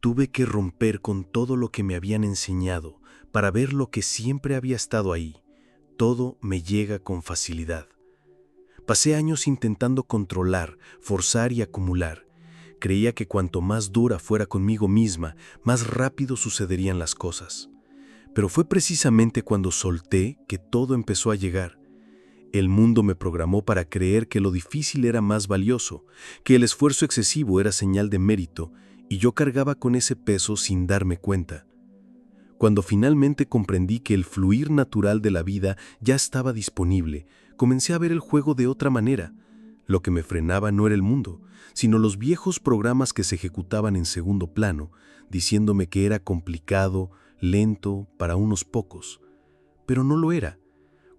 Tuve que romper con todo lo que me habían enseñado para ver lo que siempre había estado ahí. Todo me llega con facilidad. Pasé años intentando controlar, forzar y acumular. Creía que cuanto más dura fuera conmigo misma, más rápido sucederían las cosas. Pero fue precisamente cuando solté que todo empezó a llegar. El mundo me programó para creer que lo difícil era más valioso, que el esfuerzo excesivo era señal de mérito, y yo cargaba con ese peso sin darme cuenta. Cuando finalmente comprendí que el fluir natural de la vida ya estaba disponible, comencé a ver el juego de otra manera. Lo que me frenaba no era el mundo, sino los viejos programas que se ejecutaban en segundo plano, diciéndome que era complicado, lento, para unos pocos. Pero no lo era.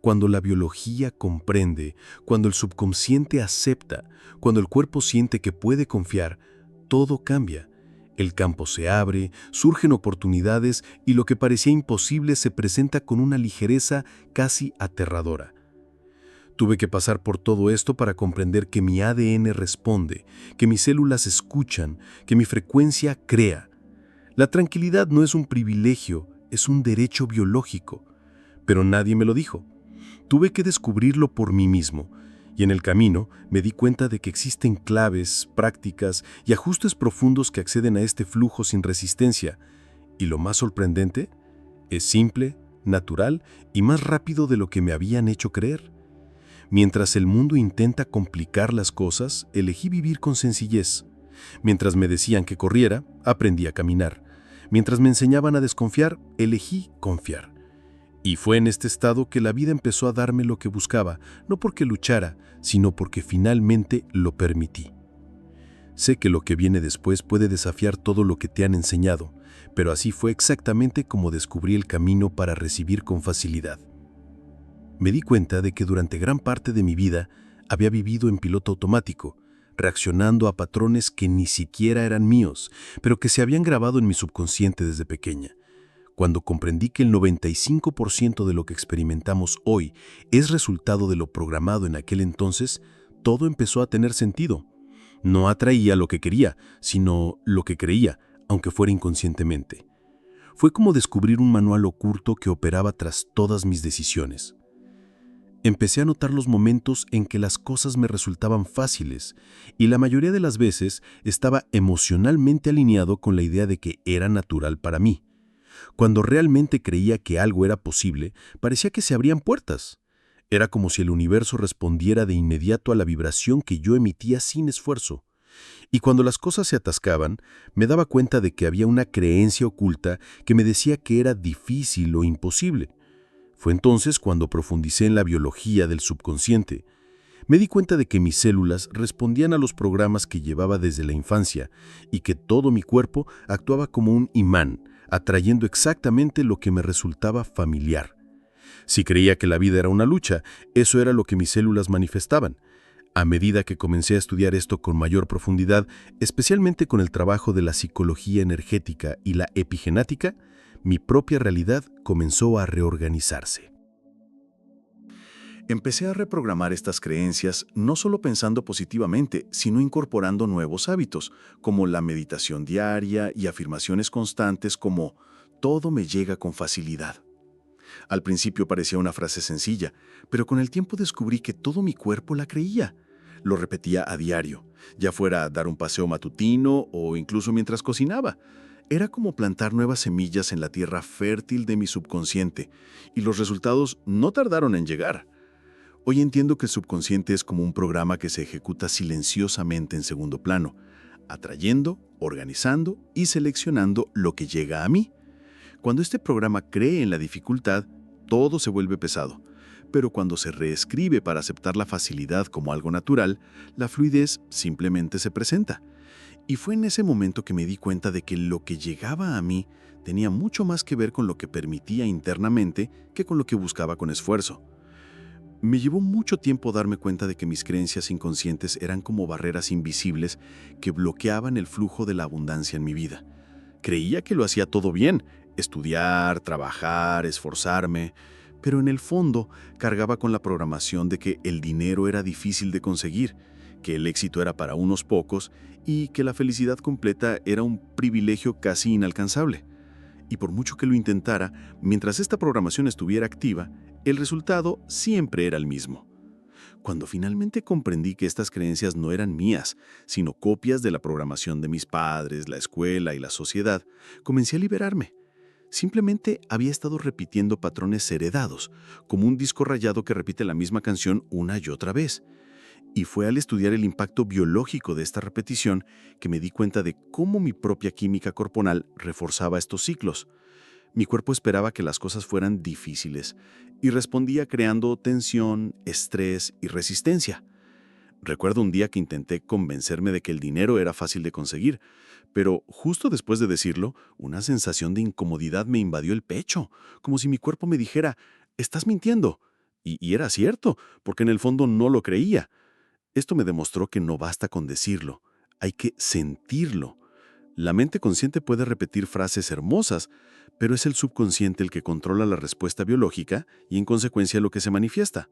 Cuando la biología comprende, cuando el subconsciente acepta, cuando el cuerpo siente que puede confiar, todo cambia. El campo se abre, surgen oportunidades y lo que parecía imposible se presenta con una ligereza casi aterradora. Tuve que pasar por todo esto para comprender que mi ADN responde, que mis células escuchan, que mi frecuencia crea. La tranquilidad no es un privilegio, es un derecho biológico. Pero nadie me lo dijo. Tuve que descubrirlo por mí mismo, y en el camino me di cuenta de que existen claves, prácticas y ajustes profundos que acceden a este flujo sin resistencia. Y lo más sorprendente, es simple, natural y más rápido de lo que me habían hecho creer. Mientras el mundo intenta complicar las cosas, elegí vivir con sencillez. Mientras me decían que corriera, aprendí a caminar. Mientras me enseñaban a desconfiar, elegí confiar. Y fue en este estado que la vida empezó a darme lo que buscaba, no porque luchara, sino porque finalmente lo permití. Sé que lo que viene después puede desafiar todo lo que te han enseñado, pero así fue exactamente como descubrí el camino para recibir con facilidad. Me di cuenta de que durante gran parte de mi vida había vivido en piloto automático, reaccionando a patrones que ni siquiera eran míos, pero que se habían grabado en mi subconsciente desde pequeña. Cuando comprendí que el 95% de lo que experimentamos hoy es resultado de lo programado en aquel entonces, todo empezó a tener sentido. No atraía lo que quería, sino lo que creía, aunque fuera inconscientemente. Fue como descubrir un manual oculto que operaba tras todas mis decisiones. Empecé a notar los momentos en que las cosas me resultaban fáciles, y la mayoría de las veces estaba emocionalmente alineado con la idea de que era natural para mí. Cuando realmente creía que algo era posible, parecía que se abrían puertas. Era como si el universo respondiera de inmediato a la vibración que yo emitía sin esfuerzo. Y cuando las cosas se atascaban, me daba cuenta de que había una creencia oculta que me decía que era difícil o imposible. Fue entonces cuando profundicé en la biología del subconsciente. Me di cuenta de que mis células respondían a los programas que llevaba desde la infancia y que todo mi cuerpo actuaba como un imán, atrayendo exactamente lo que me resultaba familiar. Si creía que la vida era una lucha, eso era lo que mis células manifestaban. A medida que comencé a estudiar esto con mayor profundidad, especialmente con el trabajo de la psicología energética y la epigenética, mi propia realidad comenzó a reorganizarse. Empecé a reprogramar estas creencias no solo pensando positivamente, sino incorporando nuevos hábitos, como la meditación diaria y afirmaciones constantes como «todo me llega con facilidad». Al principio parecía una frase sencilla, pero con el tiempo descubrí que todo mi cuerpo la creía. Lo repetía a diario, ya fuera dar un paseo matutino o incluso mientras cocinaba. Era como plantar nuevas semillas en la tierra fértil de mi subconsciente, y los resultados no tardaron en llegar. Hoy entiendo que el subconsciente es como un programa que se ejecuta silenciosamente en segundo plano, atrayendo, organizando y seleccionando lo que llega a mí. Cuando este programa cree en la dificultad, todo se vuelve pesado. Pero cuando se reescribe para aceptar la facilidad como algo natural, la fluidez simplemente se presenta. Y fue en ese momento que me di cuenta de que lo que llegaba a mí tenía mucho más que ver con lo que permitía internamente que con lo que buscaba con esfuerzo. Me llevó mucho tiempo darme cuenta de que mis creencias inconscientes eran como barreras invisibles que bloqueaban el flujo de la abundancia en mi vida. Creía que lo hacía todo bien, estudiar, trabajar, esforzarme, pero en el fondo cargaba con la programación de que el dinero era difícil de conseguir, que el éxito era para unos pocos y que la felicidad completa era un privilegio casi inalcanzable. Y por mucho que lo intentara, mientras esta programación estuviera activa, el resultado siempre era el mismo. Cuando finalmente comprendí que estas creencias no eran mías, sino copias de la programación de mis padres, la escuela y la sociedad, comencé a liberarme. Simplemente había estado repitiendo patrones heredados, como un disco rayado que repite la misma canción una y otra vez. Y fue al estudiar el impacto biológico de esta repetición que me di cuenta de cómo mi propia química corporal reforzaba estos ciclos. Mi cuerpo esperaba que las cosas fueran difíciles y respondía creando tensión, estrés y resistencia. Recuerdo un día que intenté convencerme de que el dinero era fácil de conseguir, pero justo después de decirlo, una sensación de incomodidad me invadió el pecho, como si mi cuerpo me dijera, «Estás mintiendo». Y era cierto, porque en el fondo no lo creía. Esto me demostró que no basta con decirlo, hay que sentirlo. La mente consciente puede repetir frases hermosas, pero es el subconsciente el que controla la respuesta biológica y en consecuencia lo que se manifiesta.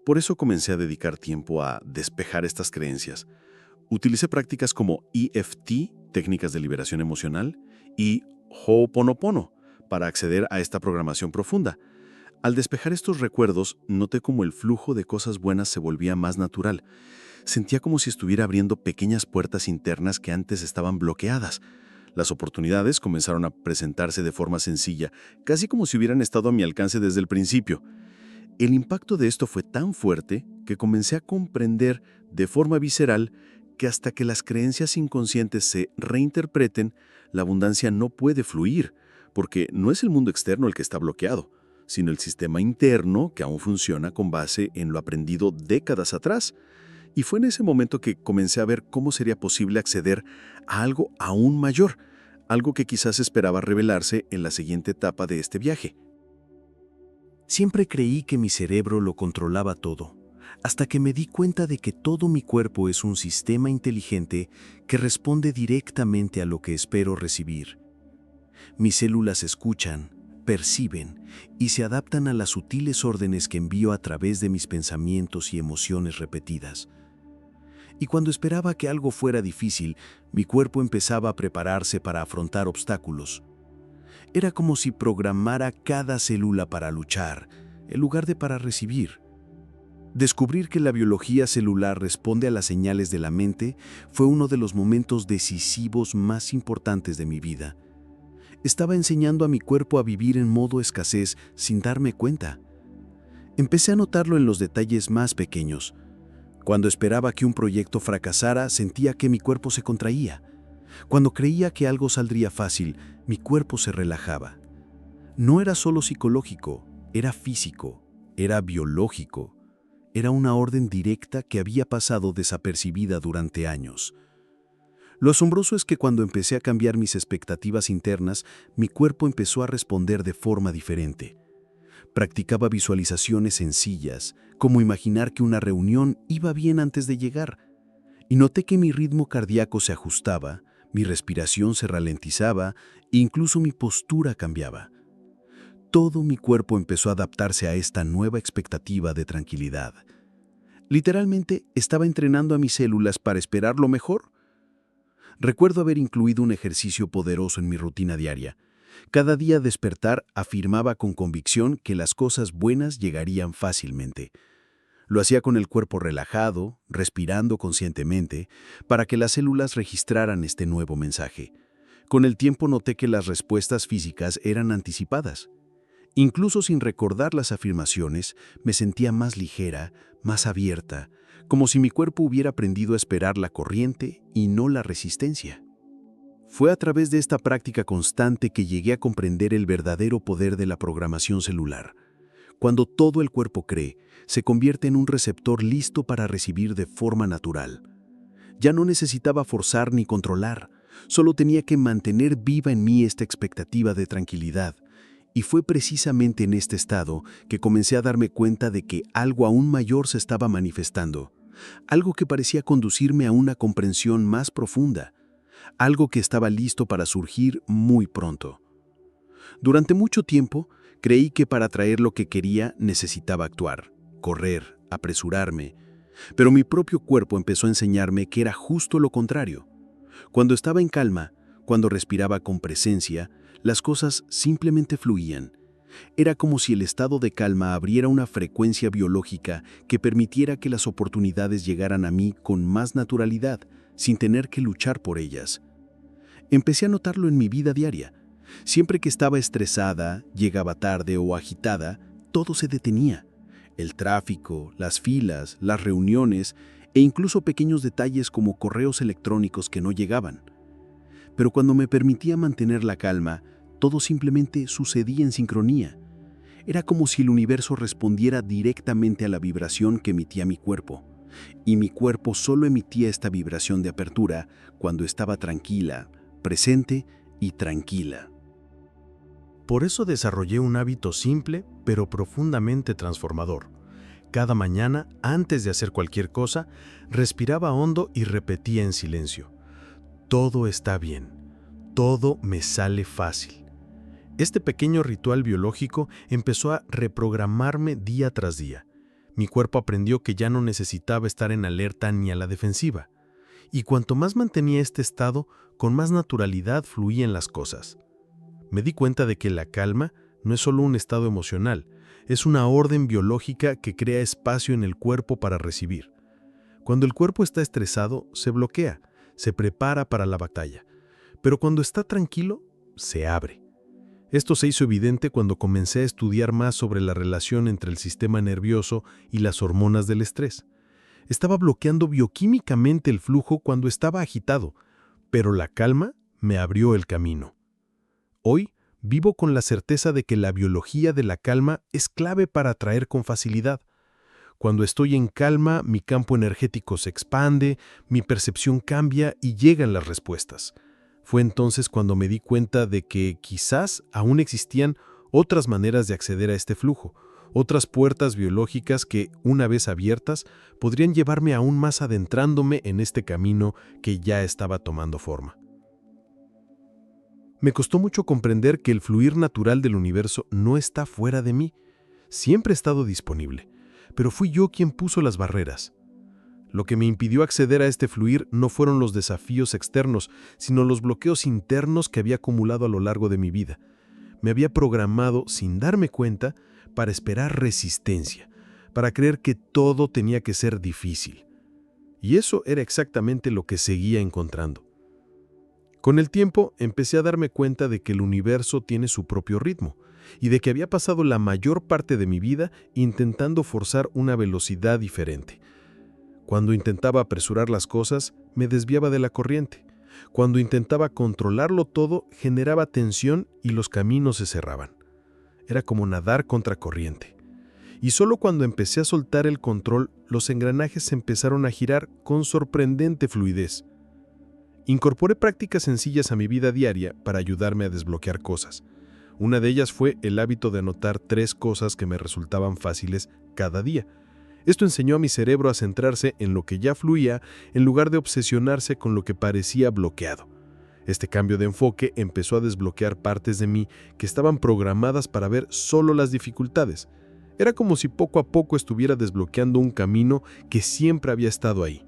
Por eso comencé a dedicar tiempo a despejar estas creencias. Utilicé prácticas como EFT, técnicas de liberación emocional, y Ho'oponopono para acceder a esta programación profunda. Al despejar estos recuerdos, noté cómo el flujo de cosas buenas se volvía más natural. Sentía como si estuviera abriendo pequeñas puertas internas que antes estaban bloqueadas. Las oportunidades comenzaron a presentarse de forma sencilla, casi como si hubieran estado a mi alcance desde el principio. El impacto de esto fue tan fuerte que comencé a comprender de forma visceral que hasta que las creencias inconscientes se reinterpreten, la abundancia no puede fluir, porque no es el mundo externo el que está bloqueado, sino el sistema interno que aún funciona con base en lo aprendido décadas atrás. Y fue en ese momento que comencé a ver cómo sería posible acceder a algo aún mayor, algo que quizás esperaba revelarse en la siguiente etapa de este viaje. Siempre creí que mi cerebro lo controlaba todo, hasta que me di cuenta de que todo mi cuerpo es un sistema inteligente que responde directamente a lo que espero recibir. Mis células escuchan, perciben y se adaptan a las sutiles órdenes que envío a través de mis pensamientos y emociones repetidas. Y cuando esperaba que algo fuera difícil, mi cuerpo empezaba a prepararse para afrontar obstáculos. Era como si programara cada célula para luchar, en lugar de para recibir. Descubrir que la biología celular responde a las señales de la mente fue uno de los momentos decisivos más importantes de mi vida. Estaba enseñando a mi cuerpo a vivir en modo escasez sin darme cuenta. Empecé a notarlo en los detalles más pequeños. Cuando esperaba que un proyecto fracasara, sentía que mi cuerpo se contraía. Cuando creía que algo saldría fácil, mi cuerpo se relajaba. No era solo psicológico, era físico, era biológico. Era una orden directa que había pasado desapercibida durante años. Lo asombroso es que cuando empecé a cambiar mis expectativas internas, mi cuerpo empezó a responder de forma diferente. Practicaba visualizaciones sencillas, como imaginar que una reunión iba bien antes de llegar, y noté que mi ritmo cardíaco se ajustaba, mi respiración se ralentizaba e incluso mi postura cambiaba. Todo mi cuerpo empezó a adaptarse a esta nueva expectativa de tranquilidad. Literalmente, estaba entrenando a mis células para esperar lo mejor. Recuerdo haber incluido un ejercicio poderoso en mi rutina diaria. Cada día despertar afirmaba con convicción que las cosas buenas llegarían fácilmente. Lo hacía con el cuerpo relajado, respirando conscientemente, para que las células registraran este nuevo mensaje. Con el tiempo noté que las respuestas físicas eran anticipadas. Incluso sin recordar las afirmaciones, me sentía más ligera, más abierta, como si mi cuerpo hubiera aprendido a esperar la corriente y no la resistencia. Fue a través de esta práctica constante que llegué a comprender el verdadero poder de la programación celular. Cuando todo el cuerpo cree, se convierte en un receptor listo para recibir de forma natural. Ya no necesitaba forzar ni controlar, solo tenía que mantener viva en mí esta expectativa de tranquilidad. Y fue precisamente en este estado que comencé a darme cuenta de que algo aún mayor se estaba manifestando, algo que parecía conducirme a una comprensión más profunda, algo que estaba listo para surgir muy pronto. Durante mucho tiempo, creí que para atraer lo que quería necesitaba actuar, correr, apresurarme. Pero mi propio cuerpo empezó a enseñarme que era justo lo contrario. Cuando estaba en calma, cuando respiraba con presencia, las cosas simplemente fluían. Era como si el estado de calma abriera una frecuencia biológica que permitiera que las oportunidades llegaran a mí con más naturalidad, sin tener que luchar por ellas. Empecé a notarlo en mi vida diaria. Siempre que estaba estresada, llegaba tarde o agitada, todo se detenía. El tráfico, las filas, las reuniones e incluso pequeños detalles como correos electrónicos que no llegaban. Pero cuando me permitía mantener la calma, todo simplemente sucedía en sincronía. Era como si el universo respondiera directamente a la vibración que emitía mi cuerpo. Y mi cuerpo solo emitía esta vibración de apertura cuando estaba tranquila, presente y tranquila. Por eso desarrollé un hábito simple, pero profundamente transformador. Cada mañana, antes de hacer cualquier cosa, respiraba hondo y repetía en silencio: todo está bien, todo me sale fácil. Este pequeño ritual biológico empezó a reprogramarme día tras día. Mi cuerpo aprendió que ya no necesitaba estar en alerta ni a la defensiva. Y cuanto más mantenía este estado, con más naturalidad fluían las cosas. Me di cuenta de que la calma no es solo un estado emocional, es una orden biológica que crea espacio en el cuerpo para recibir. Cuando el cuerpo está estresado, se bloquea, se prepara para la batalla. Pero cuando está tranquilo, se abre. Esto se hizo evidente cuando comencé a estudiar más sobre la relación entre el sistema nervioso y las hormonas del estrés. Estaba bloqueando bioquímicamente el flujo cuando estaba agitado, pero la calma me abrió el camino. Hoy vivo con la certeza de que la biología de la calma es clave para atraer con facilidad. Cuando estoy en calma, mi campo energético se expande, mi percepción cambia y llegan las respuestas. Fue entonces cuando me di cuenta de que quizás aún existían otras maneras de acceder a este flujo, otras puertas biológicas que, una vez abiertas, podrían llevarme aún más adentrándome en este camino que ya estaba tomando forma. Me costó mucho comprender que el fluir natural del universo no está fuera de mí. Siempre ha estado disponible, pero fui yo quien puso las barreras. Lo que me impidió acceder a este fluir no fueron los desafíos externos, sino los bloqueos internos que había acumulado a lo largo de mi vida. Me había programado, sin darme cuenta, para esperar resistencia, para creer que todo tenía que ser difícil. Y eso era exactamente lo que seguía encontrando. Con el tiempo, empecé a darme cuenta de que el universo tiene su propio ritmo, y de que había pasado la mayor parte de mi vida intentando forzar una velocidad diferente. Cuando intentaba apresurar las cosas, me desviaba de la corriente. Cuando intentaba controlarlo todo, generaba tensión y los caminos se cerraban. Era como nadar contra corriente. Y solo cuando empecé a soltar el control, los engranajes empezaron a girar con sorprendente fluidez. Incorporé prácticas sencillas a mi vida diaria para ayudarme a desbloquear cosas. Una de ellas fue el hábito de anotar 3 cosas que me resultaban fáciles cada día. Esto enseñó a mi cerebro a centrarse en lo que ya fluía en lugar de obsesionarse con lo que parecía bloqueado. Este cambio de enfoque empezó a desbloquear partes de mí que estaban programadas para ver solo las dificultades. Era como si poco a poco estuviera desbloqueando un camino que siempre había estado ahí.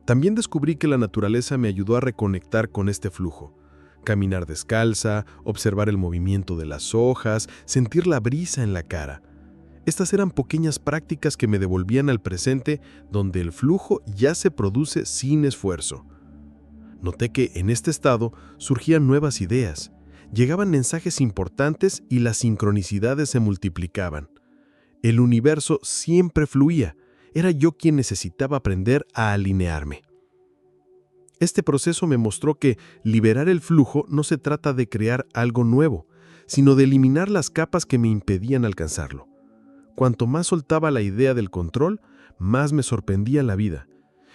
También descubrí que la naturaleza me ayudó a reconectar con este flujo. Caminar descalza, observar el movimiento de las hojas, sentir la brisa en la cara. Estas eran pequeñas prácticas que me devolvían al presente, donde el flujo ya se produce sin esfuerzo. Noté que en este estado surgían nuevas ideas, llegaban mensajes importantes y las sincronicidades se multiplicaban. El universo siempre fluía, era yo quien necesitaba aprender a alinearme. Este proceso me mostró que liberar el flujo no se trata de crear algo nuevo, sino de eliminar las capas que me impedían alcanzarlo. Cuanto más soltaba la idea del control, más me sorprendía la vida.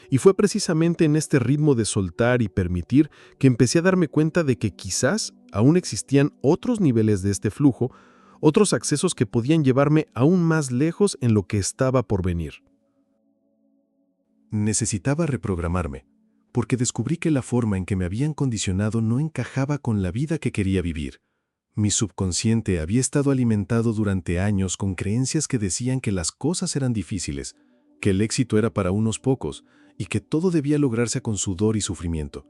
Y fue precisamente en este ritmo de soltar y permitir que empecé a darme cuenta de que quizás aún existían otros niveles de este flujo, otros accesos que podían llevarme aún más lejos en lo que estaba por venir. Necesitaba reprogramarme, porque descubrí que la forma en que me habían condicionado no encajaba con la vida que quería vivir. Mi subconsciente había estado alimentado durante años con creencias que decían que las cosas eran difíciles, que el éxito era para unos pocos y que todo debía lograrse con sudor y sufrimiento.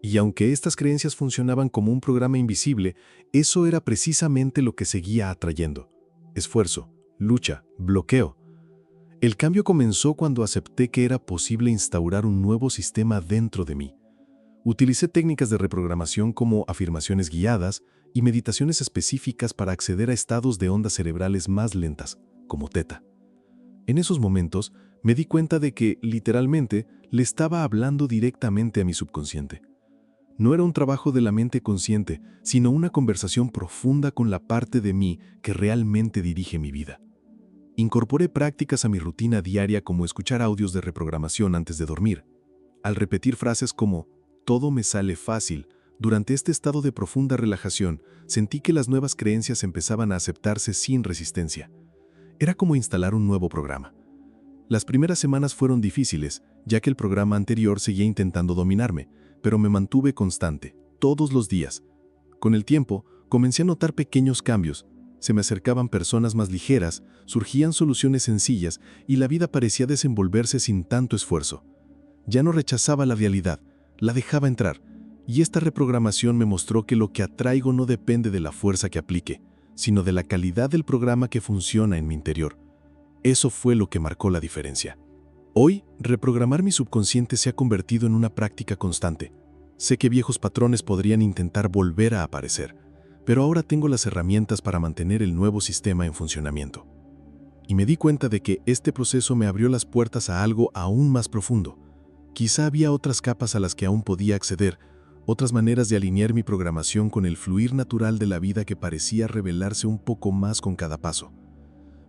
Y aunque estas creencias funcionaban como un programa invisible, eso era precisamente lo que seguía atrayendo. Esfuerzo, lucha, bloqueo. El cambio comenzó cuando acepté que era posible instaurar un nuevo sistema dentro de mí. Utilicé técnicas de reprogramación como afirmaciones guiadas y meditaciones específicas para acceder a estados de ondas cerebrales más lentas, como teta. En esos momentos me di cuenta de que, literalmente, le estaba hablando directamente a mi subconsciente. No era un trabajo de la mente consciente, sino una conversación profunda con la parte de mí que realmente dirige mi vida. Incorporé prácticas a mi rutina diaria como escuchar audios de reprogramación antes de dormir. Al repetir frases como «todo me sale fácil», durante este estado de profunda relajación, sentí que las nuevas creencias empezaban a aceptarse sin resistencia. Era como instalar un nuevo programa. Las primeras semanas fueron difíciles, ya que el programa anterior seguía intentando dominarme, pero me mantuve constante, todos los días. Con el tiempo, comencé a notar pequeños cambios. Se me acercaban personas más ligeras, surgían soluciones sencillas y la vida parecía desenvolverse sin tanto esfuerzo. Ya no rechazaba la realidad, la dejaba entrar, y esta reprogramación me mostró que lo que atraigo no depende de la fuerza que aplique, sino de la calidad del programa que funciona en mi interior. Eso fue lo que marcó la diferencia. Hoy, reprogramar mi subconsciente se ha convertido en una práctica constante. Sé que viejos patrones podrían intentar volver a aparecer, pero ahora tengo las herramientas para mantener el nuevo sistema en funcionamiento. Y me di cuenta de que este proceso me abrió las puertas a algo aún más profundo. Quizá había otras capas a las que aún podía acceder, otras maneras de alinear mi programación con el fluir natural de la vida que parecía revelarse un poco más con cada paso.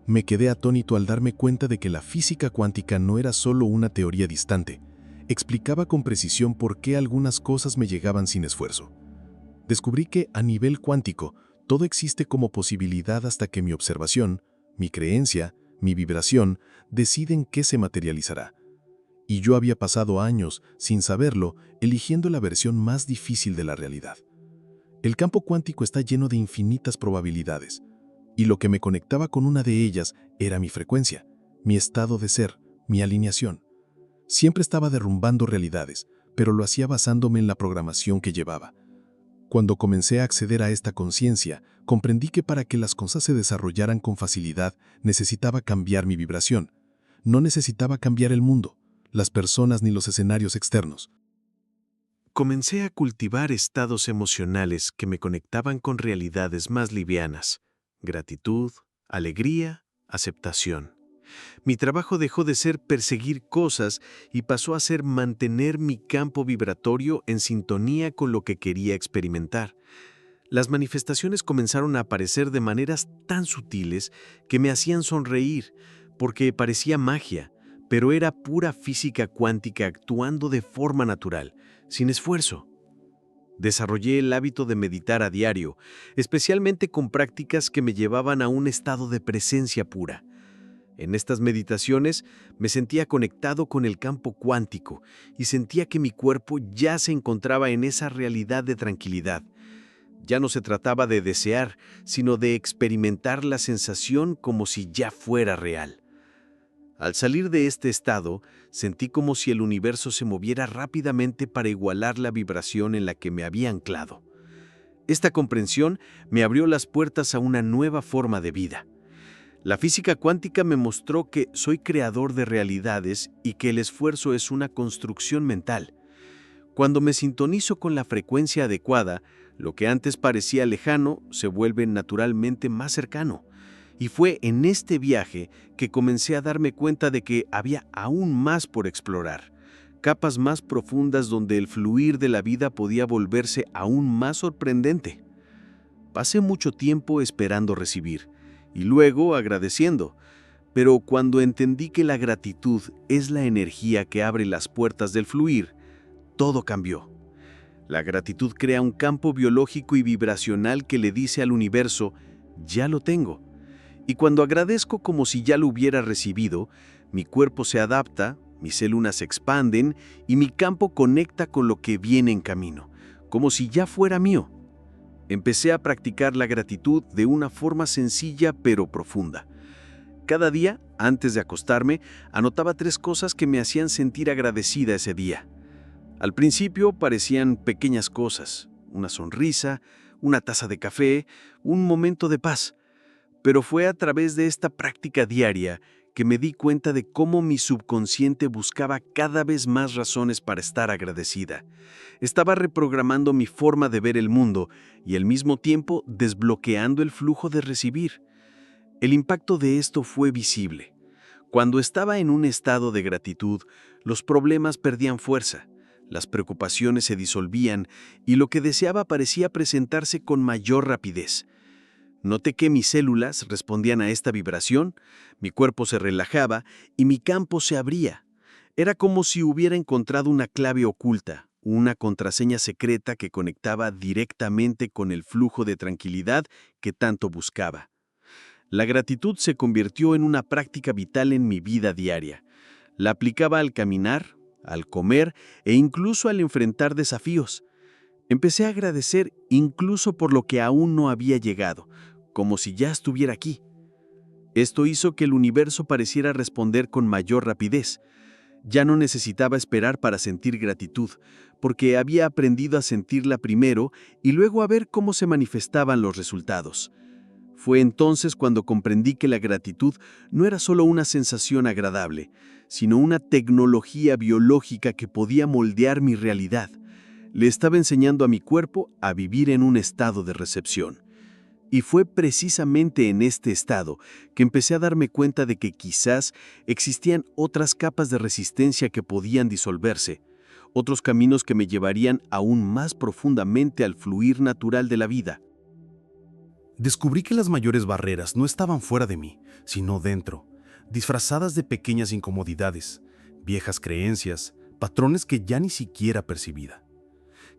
Me quedé atónito al darme cuenta de que la física cuántica no era solo una teoría distante, explicaba con precisión por qué algunas cosas me llegaban sin esfuerzo. Descubrí que, a nivel cuántico, todo existe como posibilidad hasta que mi observación, mi creencia, mi vibración, deciden qué se materializará. Y yo había pasado años, sin saberlo, eligiendo la versión más difícil de la realidad. El campo cuántico está lleno de infinitas probabilidades, y lo que me conectaba con una de ellas era mi frecuencia, mi estado de ser, mi alineación. Siempre estaba derrumbando realidades, pero lo hacía basándome en la programación que llevaba. Cuando comencé a acceder a esta conciencia, comprendí que para que las cosas se desarrollaran con facilidad, necesitaba cambiar mi vibración. No necesitaba cambiar el mundo, las personas ni los escenarios externos. Comencé a cultivar estados emocionales que me conectaban con realidades más livianas: gratitud, alegría, aceptación. Mi trabajo dejó de ser perseguir cosas y pasó a ser mantener mi campo vibratorio en sintonía con lo que quería experimentar. Las manifestaciones comenzaron a aparecer de maneras tan sutiles que me hacían sonreír, porque parecía magia, pero era pura física cuántica actuando de forma natural, sin esfuerzo. Desarrollé el hábito de meditar a diario, especialmente con prácticas que me llevaban a un estado de presencia pura. En estas meditaciones me sentía conectado con el campo cuántico y sentía que mi cuerpo ya se encontraba en esa realidad de tranquilidad. Ya no se trataba de desear, sino de experimentar la sensación como si ya fuera real. Al salir de este estado, sentí como si el universo se moviera rápidamente para igualar la vibración en la que me había anclado. Esta comprensión me abrió las puertas a una nueva forma de vida. La física cuántica me mostró que soy creador de realidades y que el esfuerzo es una construcción mental. Cuando me sintonizo con la frecuencia adecuada, lo que antes parecía lejano se vuelve naturalmente más cercano. Y fue en este viaje que comencé a darme cuenta de que había aún más por explorar, capas más profundas donde el fluir de la vida podía volverse aún más sorprendente. Pasé mucho tiempo esperando recibir, y luego agradeciendo, pero cuando entendí que la gratitud es la energía que abre las puertas del fluir, todo cambió. La gratitud crea un campo biológico y vibracional que le dice al universo: ya lo tengo. Y cuando agradezco como si ya lo hubiera recibido, mi cuerpo se adapta, mis células se expanden y mi campo conecta con lo que viene en camino, como si ya fuera mío. Empecé a practicar la gratitud de una forma sencilla pero profunda. Cada día Antes de acostarme, anotaba 3 cosas que me hacían sentir agradecida ese día. Al principio parecían pequeñas cosas, una sonrisa, una taza de café, un momento de paz. Pero fue a través de esta práctica diaria que me di cuenta de cómo mi subconsciente buscaba cada vez más razones para estar agradecida. Estaba reprogramando mi forma de ver el mundo y al mismo tiempo desbloqueando el flujo de recibir. El impacto de esto fue visible. Cuando estaba en un estado de gratitud, los problemas perdían fuerza, las preocupaciones se disolvían y lo que deseaba parecía presentarse con mayor rapidez. Noté que mis células respondían a esta vibración, mi cuerpo se relajaba y mi campo se abría. Era como si hubiera encontrado una clave oculta, una contraseña secreta que conectaba directamente con el flujo de tranquilidad que tanto buscaba. La gratitud se convirtió en una práctica vital en mi vida diaria. La aplicaba al caminar, al comer e incluso al enfrentar desafíos. Empecé a agradecer incluso por lo que aún no había llegado, como si ya estuviera aquí. Esto hizo que el universo pareciera responder con mayor rapidez. Ya no necesitaba esperar para sentir gratitud, porque había aprendido a sentirla primero y luego a ver cómo se manifestaban los resultados. Fue entonces cuando comprendí que la gratitud no era solo una sensación agradable, sino una tecnología biológica que podía moldear mi realidad. Le estaba enseñando a mi cuerpo a vivir en un estado de recepción. Y fue precisamente en este estado que empecé a darme cuenta de que quizás existían otras capas de resistencia que podían disolverse, otros caminos que me llevarían aún más profundamente al fluir natural de la vida. Descubrí que las mayores barreras no estaban fuera de mí, sino dentro, disfrazadas de pequeñas incomodidades, viejas creencias, patrones que ya ni siquiera percibía.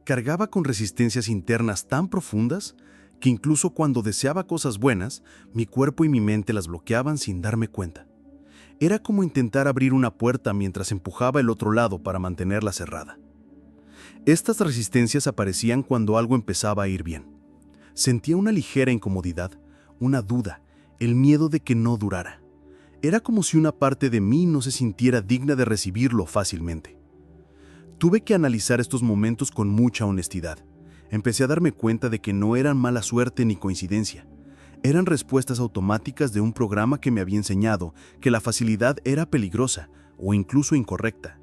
Cargaba con resistencias internas tan profundas que incluso cuando deseaba cosas buenas, mi cuerpo y mi mente las bloqueaban sin darme cuenta. Era como intentar abrir una puerta mientras empujaba el otro lado para mantenerla cerrada. Estas resistencias aparecían cuando algo empezaba a ir bien. Sentía una ligera incomodidad, una duda, el miedo de que no durara. Era como si una parte de mí no se sintiera digna de recibirlo fácilmente. Tuve que analizar estos momentos con mucha honestidad. Empecé a darme cuenta de que no eran mala suerte ni coincidencia. Eran respuestas automáticas de un programa que me había enseñado que la facilidad era peligrosa o incluso incorrecta.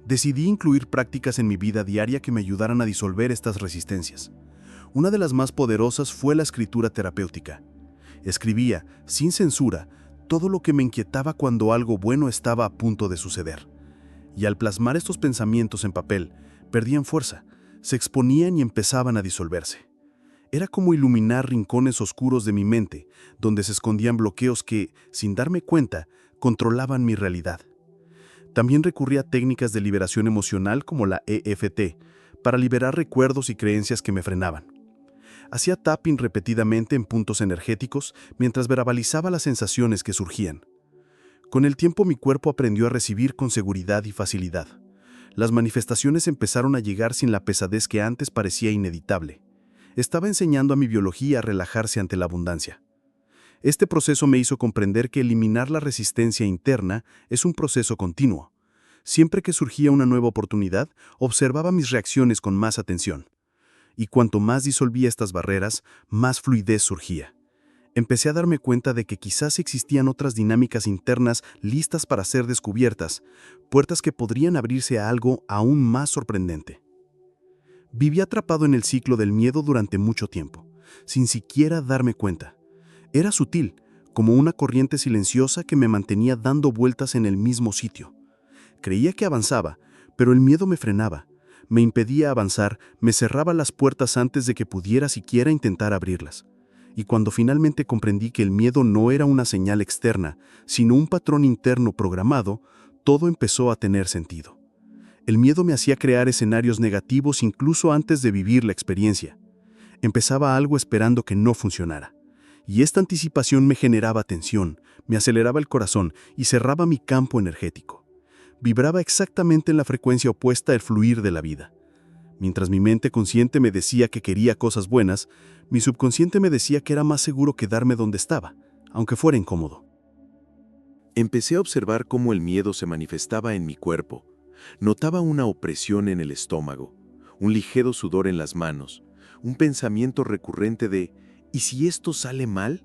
Decidí incluir prácticas en mi vida diaria que me ayudaran a disolver estas resistencias. Una de las más poderosas fue la escritura terapéutica. Escribía, sin censura, todo lo que me inquietaba cuando algo bueno estaba a punto de suceder. Y al plasmar estos pensamientos en papel, perdían fuerza, se exponían y empezaban a disolverse. Era como iluminar rincones oscuros de mi mente, donde se escondían bloqueos que, sin darme cuenta, controlaban mi realidad. También recurrí a técnicas de liberación emocional como la EFT, para liberar recuerdos y creencias que me frenaban. Hacía tapping repetidamente en puntos energéticos mientras verbalizaba las sensaciones que surgían. Con el tiempo mi cuerpo aprendió a recibir con seguridad y facilidad. Las manifestaciones empezaron a llegar sin la pesadez que antes parecía inevitable. Estaba enseñando a mi biología a relajarse ante la abundancia. Este proceso me hizo comprender que eliminar la resistencia interna es un proceso continuo. Siempre que surgía una nueva oportunidad, observaba mis reacciones con más atención. Y cuanto más disolvía estas barreras, más fluidez surgía. Empecé a darme cuenta de que quizás existían otras dinámicas internas listas para ser descubiertas, puertas que podrían abrirse a algo aún más sorprendente. Viví atrapado en el ciclo del miedo durante mucho tiempo, sin siquiera darme cuenta. Era sutil, como una corriente silenciosa que me mantenía dando vueltas en el mismo sitio. Creía que avanzaba, pero el miedo me frenaba, me impedía avanzar, me cerraba las puertas antes de que pudiera siquiera intentar abrirlas. Y cuando finalmente comprendí que el miedo no era una señal externa, sino un patrón interno programado, todo empezó a tener sentido. El miedo me hacía crear escenarios negativos incluso antes de vivir la experiencia. Empezaba algo esperando que no funcionara. Y esta anticipación me generaba tensión, me aceleraba el corazón y cerraba mi campo energético. Vibraba exactamente en la frecuencia opuesta al fluir de la vida. Mientras mi mente consciente me decía que quería cosas buenas, mi subconsciente me decía que era más seguro quedarme donde estaba, aunque fuera incómodo. Empecé a observar cómo el miedo se manifestaba en mi cuerpo. Notaba una opresión en el estómago, un ligero sudor en las manos, un pensamiento recurrente de ¿y si esto sale mal?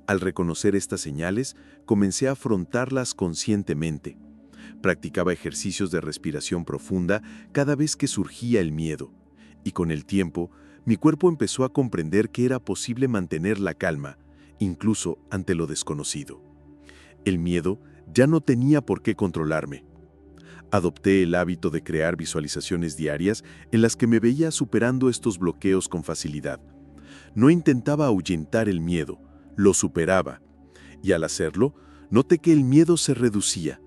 Al reconocer estas señales, comencé a afrontarlas conscientemente. Practicaba ejercicios de respiración profunda cada vez que surgía el miedo, y con el tiempo, mi cuerpo empezó a comprender que era posible mantener la calma, incluso ante lo desconocido. El miedo ya no tenía por qué controlarme. Adopté el hábito de crear visualizaciones diarias en las que me veía superando estos bloqueos con facilidad. No intentaba ahuyentar el miedo, lo superaba. Y al hacerlo, noté que el miedo se reducía,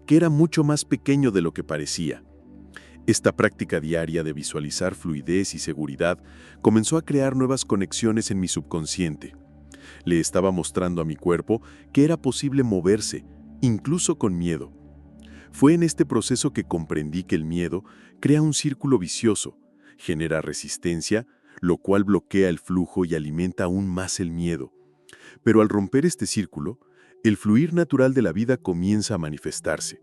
que era mucho más pequeño de lo que parecía. Esta práctica diaria de visualizar fluidez y seguridad comenzó a crear nuevas conexiones en mi subconsciente. Le estaba mostrando a mi cuerpo que era posible moverse, incluso con miedo. Fue en este proceso que comprendí que el miedo crea un círculo vicioso, genera resistencia, lo cual bloquea el flujo y alimenta aún más el miedo. Pero al romper este círculo, el fluir natural de la vida comienza a manifestarse.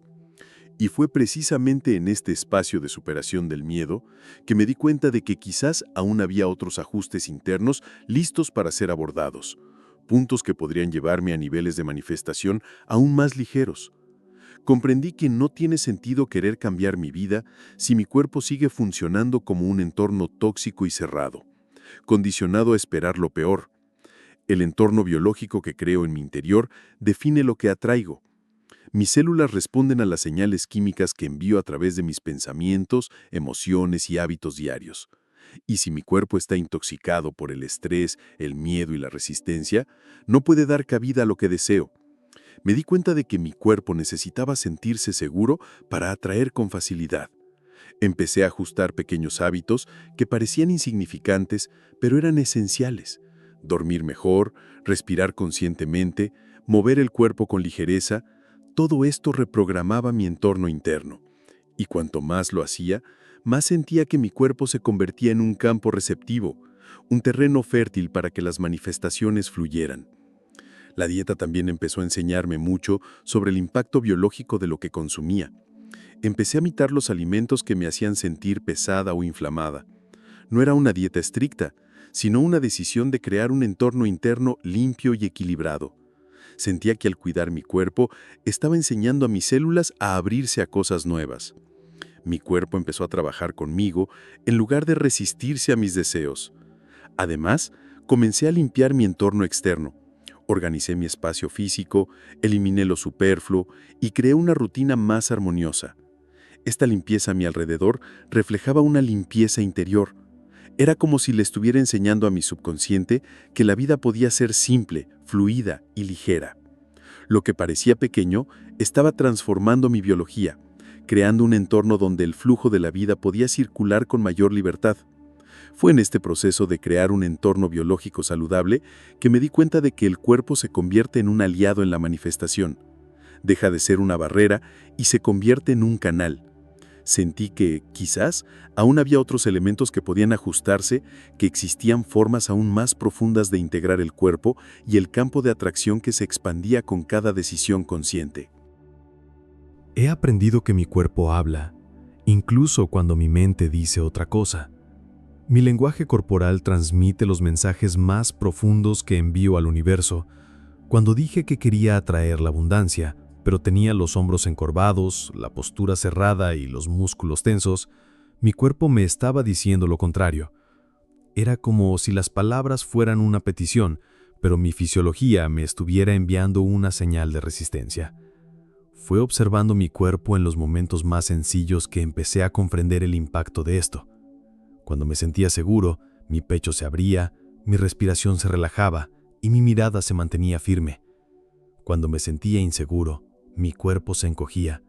Y fue precisamente en este espacio de superación del miedo que me di cuenta de que quizás aún había otros ajustes internos listos para ser abordados, puntos que podrían llevarme a niveles de manifestación aún más ligeros. Comprendí que no tiene sentido querer cambiar mi vida si mi cuerpo sigue funcionando como un entorno tóxico y cerrado, condicionado a esperar lo peor. El entorno biológico que creo en mi interior define lo que atraigo. Mis células responden a las señales químicas que envío a través de mis pensamientos, emociones y hábitos diarios. Y si mi cuerpo está intoxicado por el estrés, el miedo y la resistencia, no puede dar cabida a lo que deseo. Me di cuenta de que mi cuerpo necesitaba sentirse seguro para atraer con facilidad. Empecé a ajustar pequeños hábitos que parecían insignificantes, pero eran esenciales. Dormir mejor, respirar conscientemente, mover el cuerpo con ligereza, todo esto reprogramaba mi entorno interno. Y cuanto más lo hacía, más sentía que mi cuerpo se convertía en un campo receptivo, un terreno fértil para que las manifestaciones fluyeran. La dieta también empezó a enseñarme mucho sobre el impacto biológico de lo que consumía. Empecé a imitar los alimentos que me hacían sentir pesada o inflamada. No era una dieta estricta, sino una decisión de crear un entorno interno limpio y equilibrado. Sentía que al cuidar mi cuerpo, estaba enseñando a mis células a abrirse a cosas nuevas. Mi cuerpo empezó a trabajar conmigo en lugar de resistirse a mis deseos. Además, comencé a limpiar mi entorno externo. Organicé mi espacio físico, eliminé lo superfluo y creé una rutina más armoniosa. Esta limpieza a mi alrededor reflejaba una limpieza interior. Era como si le estuviera enseñando a mi subconsciente que la vida podía ser simple, fluida y ligera. Lo que parecía pequeño estaba transformando mi biología, creando un entorno donde el flujo de la vida podía circular con mayor libertad. Fue en este proceso de crear un entorno biológico saludable que me di cuenta de que el cuerpo se convierte en un aliado en la manifestación. Deja de ser una barrera y se convierte en un canal. Sentí que, quizás, aún había otros elementos que podían ajustarse, que existían formas aún más profundas de integrar el cuerpo y el campo de atracción que se expandía con cada decisión consciente. He aprendido que mi cuerpo habla, incluso cuando mi mente dice otra cosa. Mi lenguaje corporal transmite los mensajes más profundos que envío al universo. Cuando dije que quería atraer la abundancia, pero tenía los hombros encorvados, la postura cerrada y los músculos tensos, mi cuerpo me estaba diciendo lo contrario. Era como si las palabras fueran una petición, pero mi fisiología me estuviera enviando una señal de resistencia. Fue observando mi cuerpo en los momentos más sencillos que empecé a comprender el impacto de esto. Cuando me sentía seguro, mi pecho se abría, mi respiración se relajaba y mi mirada se mantenía firme. Cuando me sentía inseguro, mi cuerpo se encogía,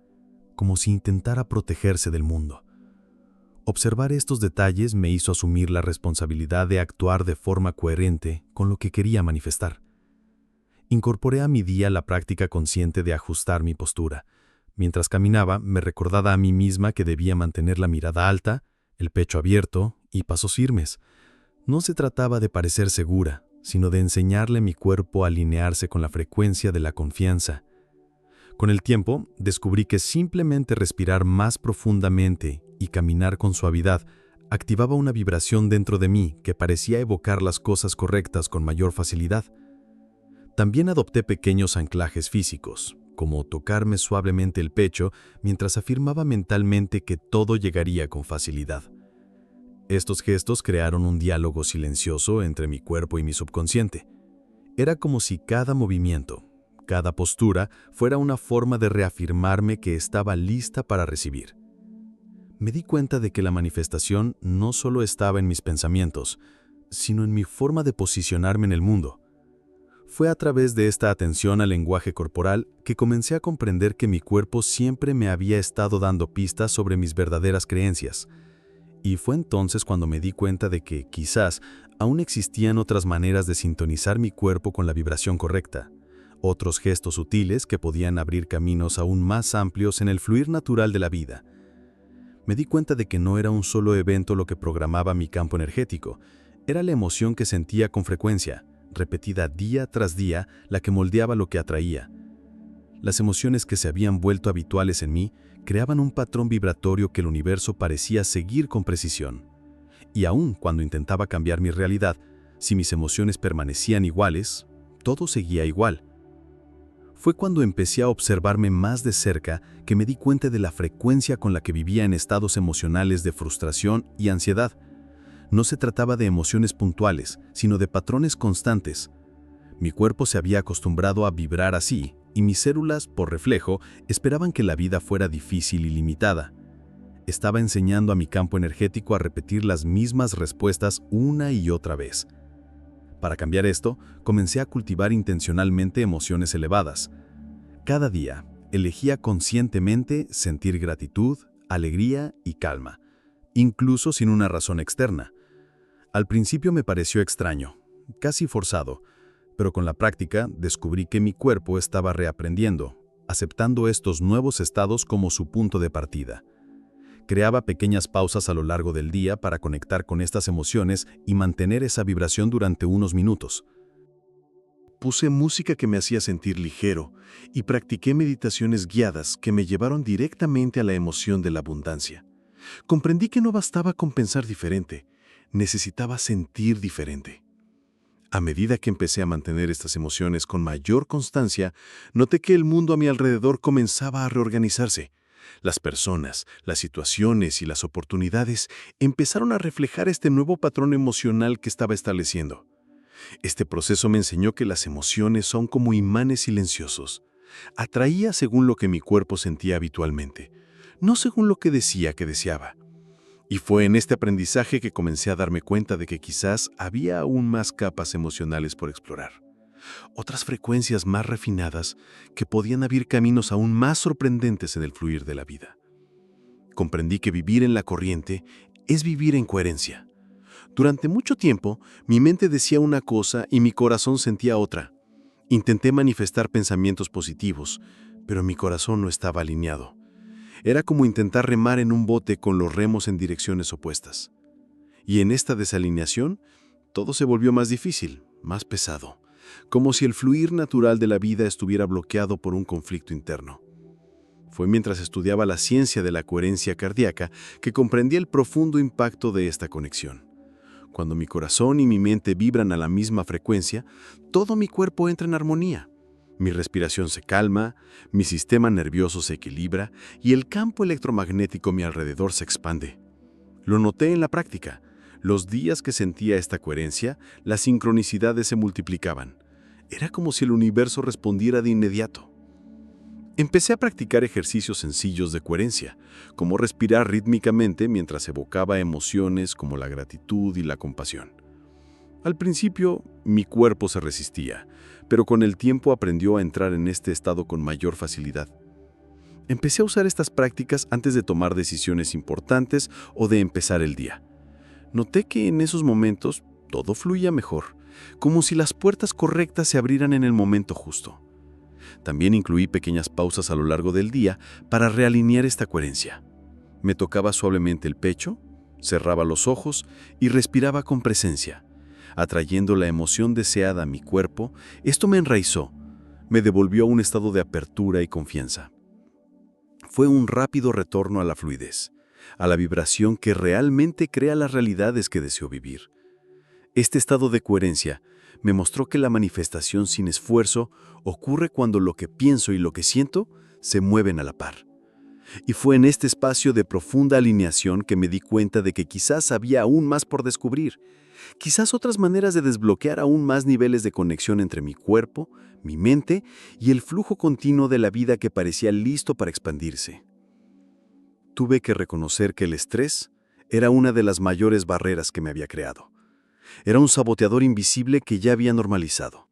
como si intentara protegerse del mundo. Observar estos detalles me hizo asumir la responsabilidad de actuar de forma coherente con lo que quería manifestar. Incorporé a mi día la práctica consciente de ajustar mi postura. Mientras caminaba, me recordaba a mí misma que debía mantener la mirada alta, el pecho abierto y pasos firmes. No se trataba de parecer segura, sino de enseñarle a mi cuerpo a alinearse con la frecuencia de la confianza. Con el tiempo, descubrí que simplemente respirar más profundamente y caminar con suavidad activaba una vibración dentro de mí que parecía evocar las cosas correctas con mayor facilidad. También adopté pequeños anclajes físicos, como tocarme suavemente el pecho mientras afirmaba mentalmente que todo llegaría con facilidad. Estos gestos crearon un diálogo silencioso entre mi cuerpo y mi subconsciente. Era como si cada movimiento, cada postura, fuera una forma de reafirmarme que estaba lista para recibir. Me di cuenta de que la manifestación no solo estaba en mis pensamientos, sino en mi forma de posicionarme en el mundo. Fue a través de esta atención al lenguaje corporal que comencé a comprender que mi cuerpo siempre me había estado dando pistas sobre mis verdaderas creencias. Y fue entonces cuando me di cuenta de que, quizás, aún existían otras maneras de sintonizar mi cuerpo con la vibración correcta, otros gestos sutiles que podían abrir caminos aún más amplios en el fluir natural de la vida. Me di cuenta de que no era un solo evento lo que programaba mi campo energético, era la emoción que sentía con frecuencia, repetida día tras día, la que moldeaba lo que atraía. Las emociones que se habían vuelto habituales en mí creaban un patrón vibratorio que el universo parecía seguir con precisión. Y aun cuando intentaba cambiar mi realidad, si mis emociones permanecían iguales, todo seguía igual. Fue cuando empecé a observarme más de cerca que me di cuenta de la frecuencia con la que vivía en estados emocionales de frustración y ansiedad. No se trataba de emociones puntuales, sino de patrones constantes. Mi cuerpo se había acostumbrado a vibrar así, y mis células, por reflejo, esperaban que la vida fuera difícil y limitada. Estaba enseñando a mi campo energético a repetir las mismas respuestas una y otra vez. Para cambiar esto, comencé a cultivar intencionalmente emociones elevadas. Cada día, elegía conscientemente sentir gratitud, alegría y calma, incluso sin una razón externa. Al principio me pareció extraño, casi forzado, pero con la práctica descubrí que mi cuerpo estaba reaprendiendo, aceptando estos nuevos estados como su punto de partida. Creaba pequeñas pausas a lo largo del día para conectar con estas emociones y mantener esa vibración durante unos minutos. Puse música que me hacía sentir ligero y practiqué meditaciones guiadas que me llevaron directamente a la emoción de la abundancia. Comprendí que no bastaba con pensar diferente, necesitaba sentir diferente. A medida que empecé a mantener estas emociones con mayor constancia, noté que el mundo a mi alrededor comenzaba a reorganizarse. Las personas, las situaciones y las oportunidades empezaron a reflejar este nuevo patrón emocional que estaba estableciendo. Este proceso me enseñó que las emociones son como imanes silenciosos. Atraía según lo que mi cuerpo sentía habitualmente, no según lo que decía que deseaba. Y fue en este aprendizaje que comencé a darme cuenta de que quizás había aún más capas emocionales por explorar. Otras frecuencias más refinadas que podían abrir caminos aún más sorprendentes en el fluir de la vida. Comprendí que vivir en la corriente es vivir en coherencia. Durante mucho tiempo, mi mente decía una cosa y mi corazón sentía otra. Intenté manifestar pensamientos positivos, pero mi corazón no estaba alineado. Era como intentar remar en un bote con los remos en direcciones opuestas. Y en esta desalineación, todo se volvió más difícil, más pesado, como si el fluir natural de la vida estuviera bloqueado por un conflicto interno. Fue mientras estudiaba la ciencia de la coherencia cardíaca que comprendí el profundo impacto de esta conexión. Cuando mi corazón y mi mente vibran a la misma frecuencia, todo mi cuerpo entra en armonía. Mi respiración se calma, mi sistema nervioso se equilibra y el campo electromagnético a mi alrededor se expande. Lo noté en la práctica. Los días que sentía esta coherencia, las sincronicidades se multiplicaban. Era como si el universo respondiera de inmediato. Empecé a practicar ejercicios sencillos de coherencia, como respirar rítmicamente mientras evocaba emociones como la gratitud y la compasión. Al principio, mi cuerpo se resistía, pero con el tiempo aprendió a entrar en este estado con mayor facilidad. Empecé a usar estas prácticas antes de tomar decisiones importantes o de empezar el día. Noté que en esos momentos todo fluía mejor, como si las puertas correctas se abrieran en el momento justo. También incluí pequeñas pausas a lo largo del día para realinear esta coherencia. Me tocaba suavemente el pecho, cerraba los ojos y respiraba con presencia, atrayendo la emoción deseada a mi cuerpo. Esto me enraizó. me devolvió a un estado de apertura y confianza. Fue un rápido retorno a la fluidez, a la vibración que realmente crea las realidades que deseo vivir. Este estado de coherencia me mostró que la manifestación sin esfuerzo ocurre cuando lo que pienso y lo que siento se mueven a la par. Y fue en este espacio de profunda alineación que me di cuenta de que quizás había aún más por descubrir, quizás otras maneras de desbloquear aún más niveles de conexión entre mi cuerpo, mi mente y el flujo continuo de la vida que parecía listo para expandirse. Tuve que reconocer que el estrés era una de las mayores barreras que me había creado. Era un saboteador invisible que ya había normalizado.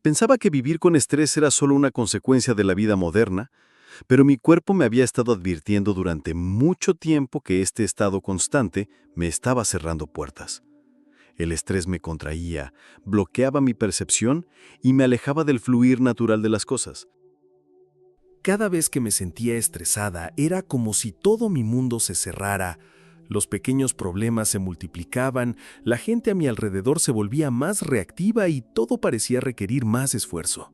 Pensaba que vivir con estrés era solo una consecuencia de la vida moderna, pero mi cuerpo me había estado advirtiendo durante mucho tiempo que este estado constante me estaba cerrando puertas. El estrés me contraía, bloqueaba mi percepción y me alejaba del fluir natural de las cosas. Cada vez que me sentía estresada, era como si todo mi mundo se cerrara. Los pequeños problemas se multiplicaban, la gente a mi alrededor se volvía más reactiva y todo parecía requerir más esfuerzo.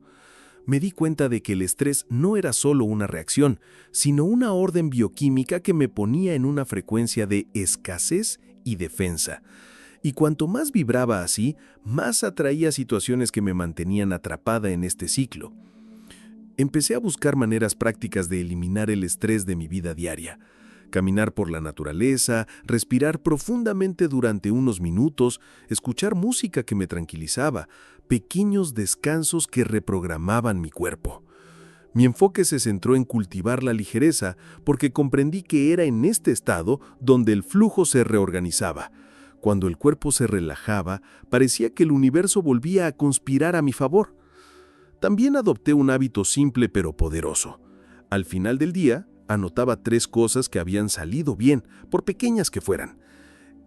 Me di cuenta de que el estrés no era solo una reacción, sino una orden bioquímica que me ponía en una frecuencia de escasez y defensa. Y cuanto más vibraba así, más atraía situaciones que me mantenían atrapada en este ciclo. Empecé a buscar maneras prácticas de eliminar el estrés de mi vida diaria. Caminar por la naturaleza, respirar profundamente durante unos minutos, escuchar música que me tranquilizaba, pequeños descansos que reprogramaban mi cuerpo. Mi enfoque se centró en cultivar la ligereza porque comprendí que era en este estado donde el flujo se reorganizaba. Cuando el cuerpo se relajaba, parecía que el universo volvía a conspirar a mi favor. También adopté un hábito simple pero poderoso. Al final del día, anotaba 3 cosas que habían salido bien, por pequeñas que fueran.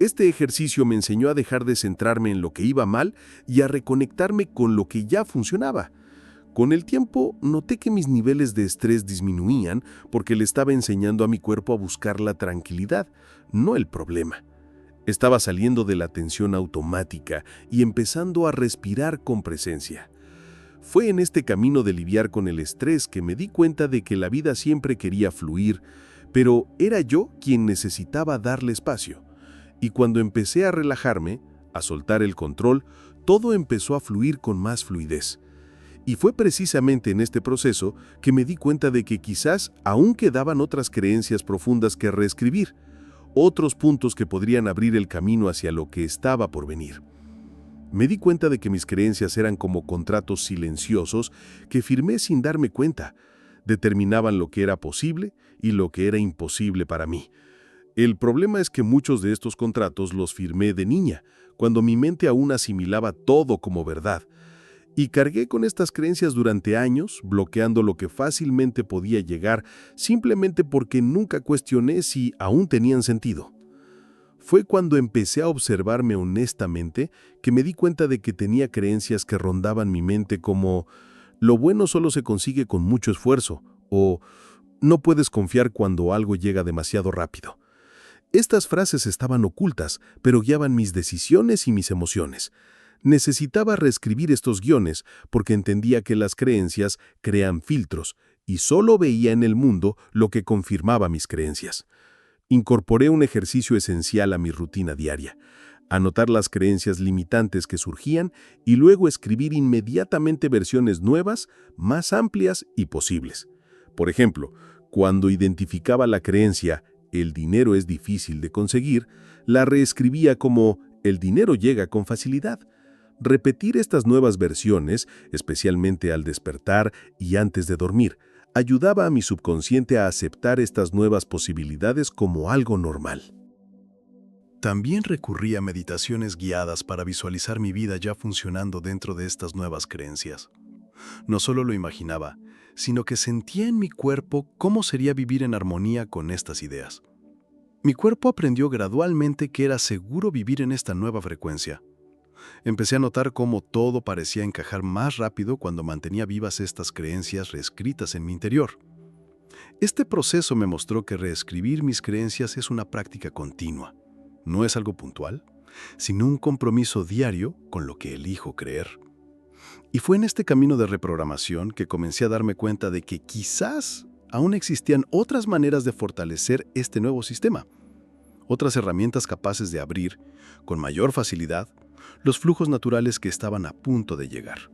Este ejercicio me enseñó a dejar de centrarme en lo que iba mal y a reconectarme con lo que ya funcionaba. Con el tiempo, noté que mis niveles de estrés disminuían porque le estaba enseñando a mi cuerpo a buscar la tranquilidad, no el problema. Estaba saliendo de la tensión automática y empezando a respirar con presencia. Fue en este camino de lidiar con el estrés que me di cuenta de que la vida siempre quería fluir, pero era yo quien necesitaba darle espacio. Y cuando empecé a relajarme, a soltar el control, todo empezó a fluir con más fluidez. Y fue precisamente en este proceso que me di cuenta de que quizás aún quedaban otras creencias profundas que reescribir, otros puntos que podrían abrir el camino hacia lo que estaba por venir. Me di cuenta de que mis creencias eran como contratos silenciosos que firmé sin darme cuenta. Determinaban lo que era posible y lo que era imposible para mí. El problema es que muchos de estos contratos los firmé de niña, cuando mi mente aún asimilaba todo como verdad. Y cargué con estas creencias durante años, bloqueando lo que fácilmente podía llegar simplemente porque nunca cuestioné si aún tenían sentido. Fue cuando empecé a observarme honestamente que me di cuenta de que tenía creencias que rondaban mi mente como «lo bueno solo se consigue con mucho esfuerzo» o «no puedes confiar cuando algo llega demasiado rápido». Estas frases estaban ocultas, pero guiaban mis decisiones y mis emociones. Necesitaba reescribir estos guiones porque entendía que las creencias crean filtros y solo veía en el mundo lo que confirmaba mis creencias. Incorporé un ejercicio esencial a mi rutina diaria: anotar las creencias limitantes que surgían y luego escribir inmediatamente versiones nuevas, más amplias y posibles. Por ejemplo, cuando identificaba la creencia «el dinero es difícil de conseguir», la reescribía como «el dinero llega con facilidad». Repetir estas nuevas versiones, especialmente al despertar y antes de dormir, ayudaba a mi subconsciente a aceptar estas nuevas posibilidades como algo normal. También recurrí a meditaciones guiadas para visualizar mi vida ya funcionando dentro de estas nuevas creencias. No solo lo imaginaba, sino que sentía en mi cuerpo cómo sería vivir en armonía con estas ideas. Mi cuerpo aprendió gradualmente que era seguro vivir en esta nueva frecuencia. Empecé a notar cómo todo parecía encajar más rápido cuando mantenía vivas estas creencias reescritas en mi interior. Este proceso me mostró que reescribir mis creencias es una práctica continua. No es algo puntual, sino un compromiso diario con lo que elijo creer. Y fue en este camino de reprogramación que comencé a darme cuenta de que quizás aún existían otras maneras de fortalecer este nuevo sistema, otras herramientas capaces de abrir, con mayor facilidad, los flujos naturales que estaban a punto de llegar.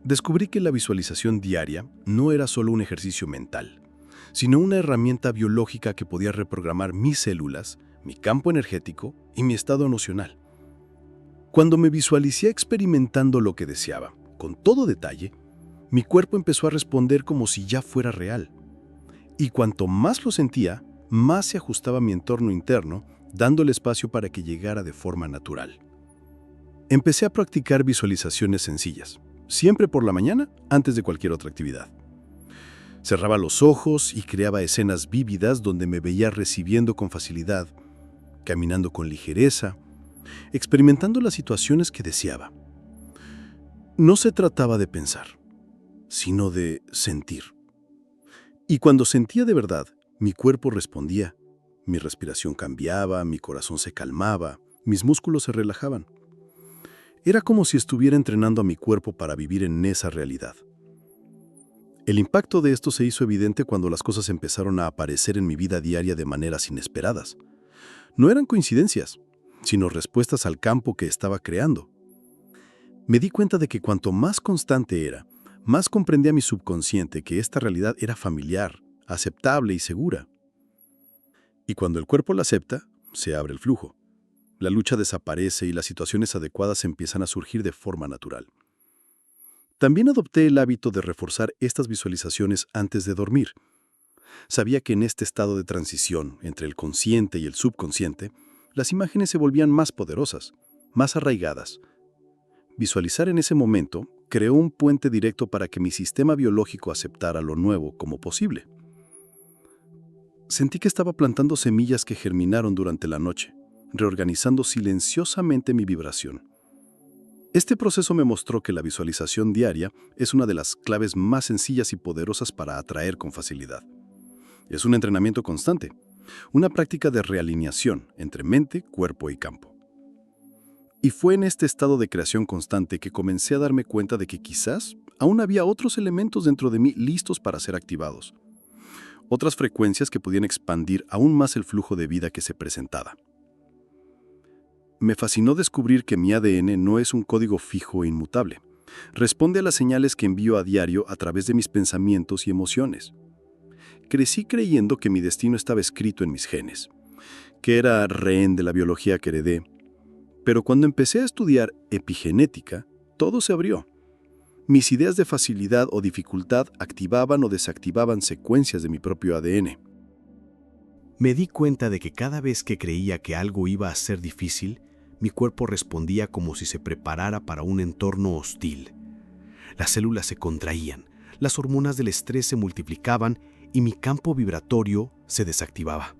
Descubrí que la visualización diaria no era solo un ejercicio mental, sino una herramienta biológica que podía reprogramar mis células, mi campo energético y mi estado emocional. Cuando me visualicé experimentando lo que deseaba, con todo detalle, mi cuerpo empezó a responder como si ya fuera real. Y cuanto más lo sentía, más se ajustaba a mi entorno interno, dándole espacio para que llegara de forma natural. Empecé a practicar visualizaciones sencillas, siempre por la mañana, antes de cualquier otra actividad. Cerraba los ojos y creaba escenas vívidas donde me veía recibiendo con facilidad, caminando con ligereza, experimentando las situaciones que deseaba. No se trataba de pensar, sino de sentir. Y cuando sentía de verdad, mi cuerpo respondía, mi respiración cambiaba, mi corazón se calmaba, mis músculos se relajaban. Era como si estuviera entrenando a mi cuerpo para vivir en esa realidad. El impacto de esto se hizo evidente cuando las cosas empezaron a aparecer en mi vida diaria de maneras inesperadas. No eran coincidencias, sino respuestas al campo que estaba creando. Me di cuenta de que cuanto más constante era, más comprendía mi subconsciente que esta realidad era familiar, aceptable y segura. Y cuando el cuerpo la acepta, se abre el flujo. La lucha desaparece y las situaciones adecuadas empiezan a surgir de forma natural. También adopté el hábito de reforzar estas visualizaciones antes de dormir. Sabía que en este estado de transición entre el consciente y el subconsciente, las imágenes se volvían más poderosas, más arraigadas. Visualizar en ese momento creó un puente directo para que mi sistema biológico aceptara lo nuevo como posible. Sentí que estaba plantando semillas que germinaron durante la noche, reorganizando silenciosamente mi vibración. Este proceso me mostró que la visualización diaria es una de las claves más sencillas y poderosas para atraer con facilidad. Es un entrenamiento constante, una práctica de realineación entre mente, cuerpo y campo. Y fue en este estado de creación constante que comencé a darme cuenta de que quizás aún había otros elementos dentro de mí listos para ser activados. Otras frecuencias que podían expandir aún más el flujo de vida que se presentaba. Me fascinó descubrir que mi ADN no es un código fijo e inmutable. Responde a las señales que envío a diario a través de mis pensamientos y emociones. Crecí creyendo que mi destino estaba escrito en mis genes, que era rehén de la biología que heredé. Pero cuando empecé a estudiar epigenética, todo se abrió. Mis ideas de facilidad o dificultad activaban o desactivaban secuencias de mi propio ADN. Me di cuenta de que cada vez que creía que algo iba a ser difícil, mi cuerpo respondía como si se preparara para un entorno hostil. Las células se contraían, las hormonas del estrés se multiplicaban y mi campo vibratorio se desactivaba.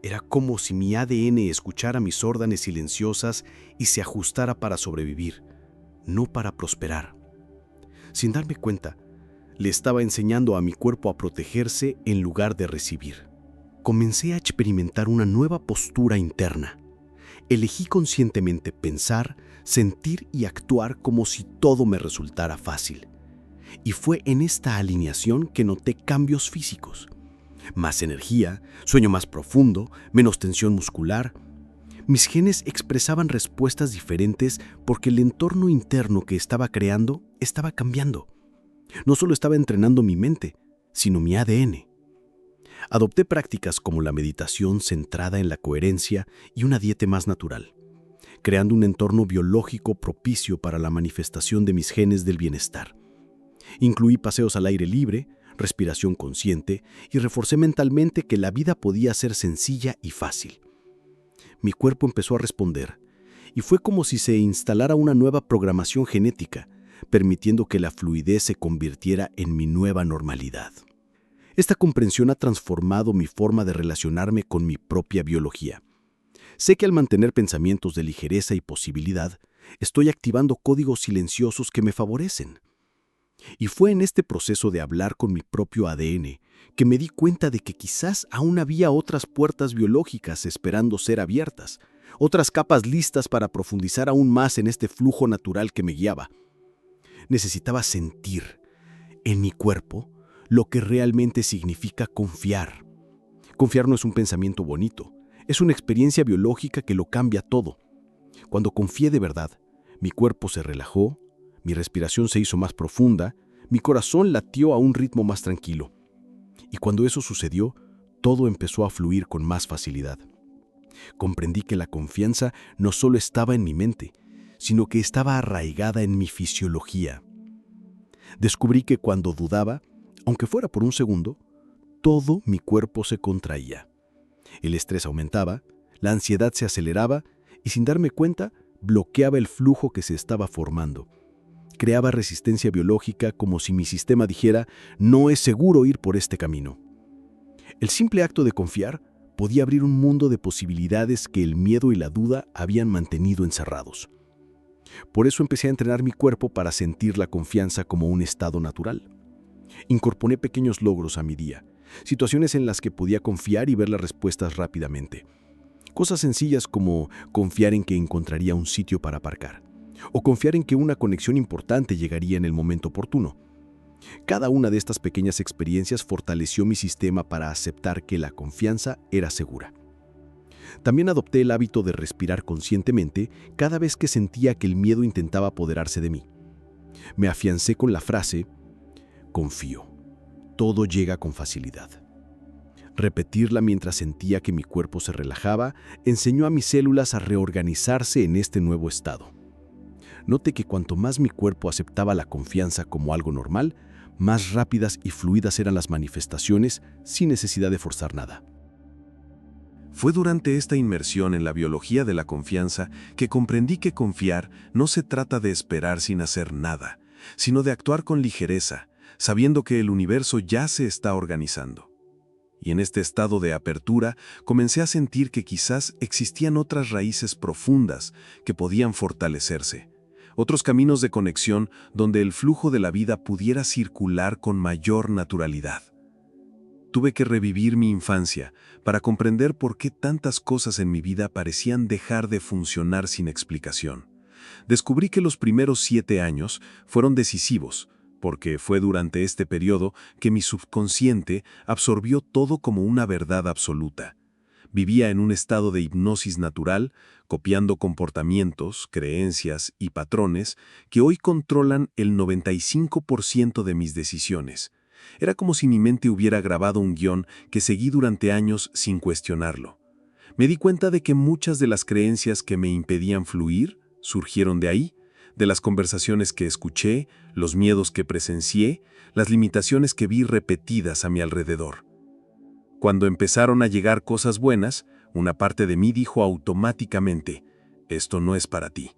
Era como si mi ADN escuchara mis órdenes silenciosas y se ajustara para sobrevivir, no para prosperar. Sin darme cuenta, le estaba enseñando a mi cuerpo a protegerse en lugar de recibir. Comencé a experimentar una nueva postura interna. Elegí conscientemente pensar, sentir y actuar como si todo me resultara fácil. Y fue en esta alineación que noté cambios físicos. Más energía, sueño más profundo, menos tensión muscular. Mis genes expresaban respuestas diferentes porque el entorno interno que estaba creando estaba cambiando. No solo estaba entrenando mi mente, sino mi ADN. Adopté prácticas como la meditación centrada en la coherencia y una dieta más natural, creando un entorno biológico propicio para la manifestación de mis genes del bienestar. Incluí paseos al aire libre, respiración consciente y reforcé mentalmente que la vida podía ser sencilla y fácil. Mi cuerpo empezó a responder y fue como si se instalara una nueva programación genética, permitiendo que la fluidez se convirtiera en mi nueva normalidad. Esta comprensión ha transformado mi forma de relacionarme con mi propia biología. Sé que al mantener pensamientos de ligereza y posibilidad, estoy activando códigos silenciosos que me favorecen. Y fue en este proceso de hablar con mi propio ADN que me di cuenta de que quizás aún había otras puertas biológicas esperando ser abiertas, otras capas listas para profundizar aún más en este flujo natural que me guiaba. Necesitaba sentir en mi cuerpo lo que realmente significa confiar. Confiar no es un pensamiento bonito, es una experiencia biológica que lo cambia todo. Cuando confié de verdad, mi cuerpo se relajó, mi respiración se hizo más profunda, mi corazón latió a un ritmo más tranquilo. Y cuando eso sucedió, todo empezó a fluir con más facilidad. Comprendí que la confianza no solo estaba en mi mente, sino que estaba arraigada en mi fisiología. Descubrí que cuando dudaba, aunque fuera por un segundo, todo mi cuerpo se contraía. El estrés aumentaba, la ansiedad se aceleraba y sin darme cuenta, bloqueaba el flujo que se estaba formando. Creaba resistencia biológica como si mi sistema dijera, no es seguro ir por este camino. El simple acto de confiar podía abrir un mundo de posibilidades que el miedo y la duda habían mantenido encerrados. Por eso empecé a entrenar mi cuerpo para sentir la confianza como un estado natural. Incorporé pequeños logros a mi día, situaciones en las que podía confiar y ver las respuestas rápidamente. Cosas sencillas como confiar en que encontraría un sitio para aparcar, o confiar en que una conexión importante llegaría en el momento oportuno. Cada una de estas pequeñas experiencias fortaleció mi sistema para aceptar que la confianza era segura. También adopté el hábito de respirar conscientemente cada vez que sentía que el miedo intentaba apoderarse de mí. Me afiancé con la frase, confío, todo llega con facilidad. Repetirla mientras sentía que mi cuerpo se relajaba enseñó a mis células a reorganizarse en este nuevo estado. Noté que cuanto más mi cuerpo aceptaba la confianza como algo normal, más rápidas y fluidas eran las manifestaciones sin necesidad de forzar nada. Fue durante esta inmersión en la biología de la confianza que comprendí que confiar no se trata de esperar sin hacer nada, sino de actuar con ligereza, sabiendo que el universo ya se está organizando. Y en este estado de apertura comencé a sentir que quizás existían otras raíces profundas que podían fortalecerse, otros caminos de conexión donde el flujo de la vida pudiera circular con mayor naturalidad. Tuve que revivir mi infancia para comprender por qué tantas cosas en mi vida parecían dejar de funcionar sin explicación. Descubrí que los primeros 7 años fueron decisivos, porque fue durante este periodo que mi subconsciente absorbió todo como una verdad absoluta. Vivía en un estado de hipnosis natural, copiando comportamientos, creencias y patrones que hoy controlan el 95% de mis decisiones. Era como si mi mente hubiera grabado un guión que seguí durante años sin cuestionarlo. Me di cuenta de que muchas de las creencias que me impedían fluir surgieron de ahí, de las conversaciones que escuché, los miedos que presencié, las limitaciones que vi repetidas a mi alrededor. Cuando empezaron a llegar cosas buenas, una parte de mí dijo automáticamente, esto no es para ti.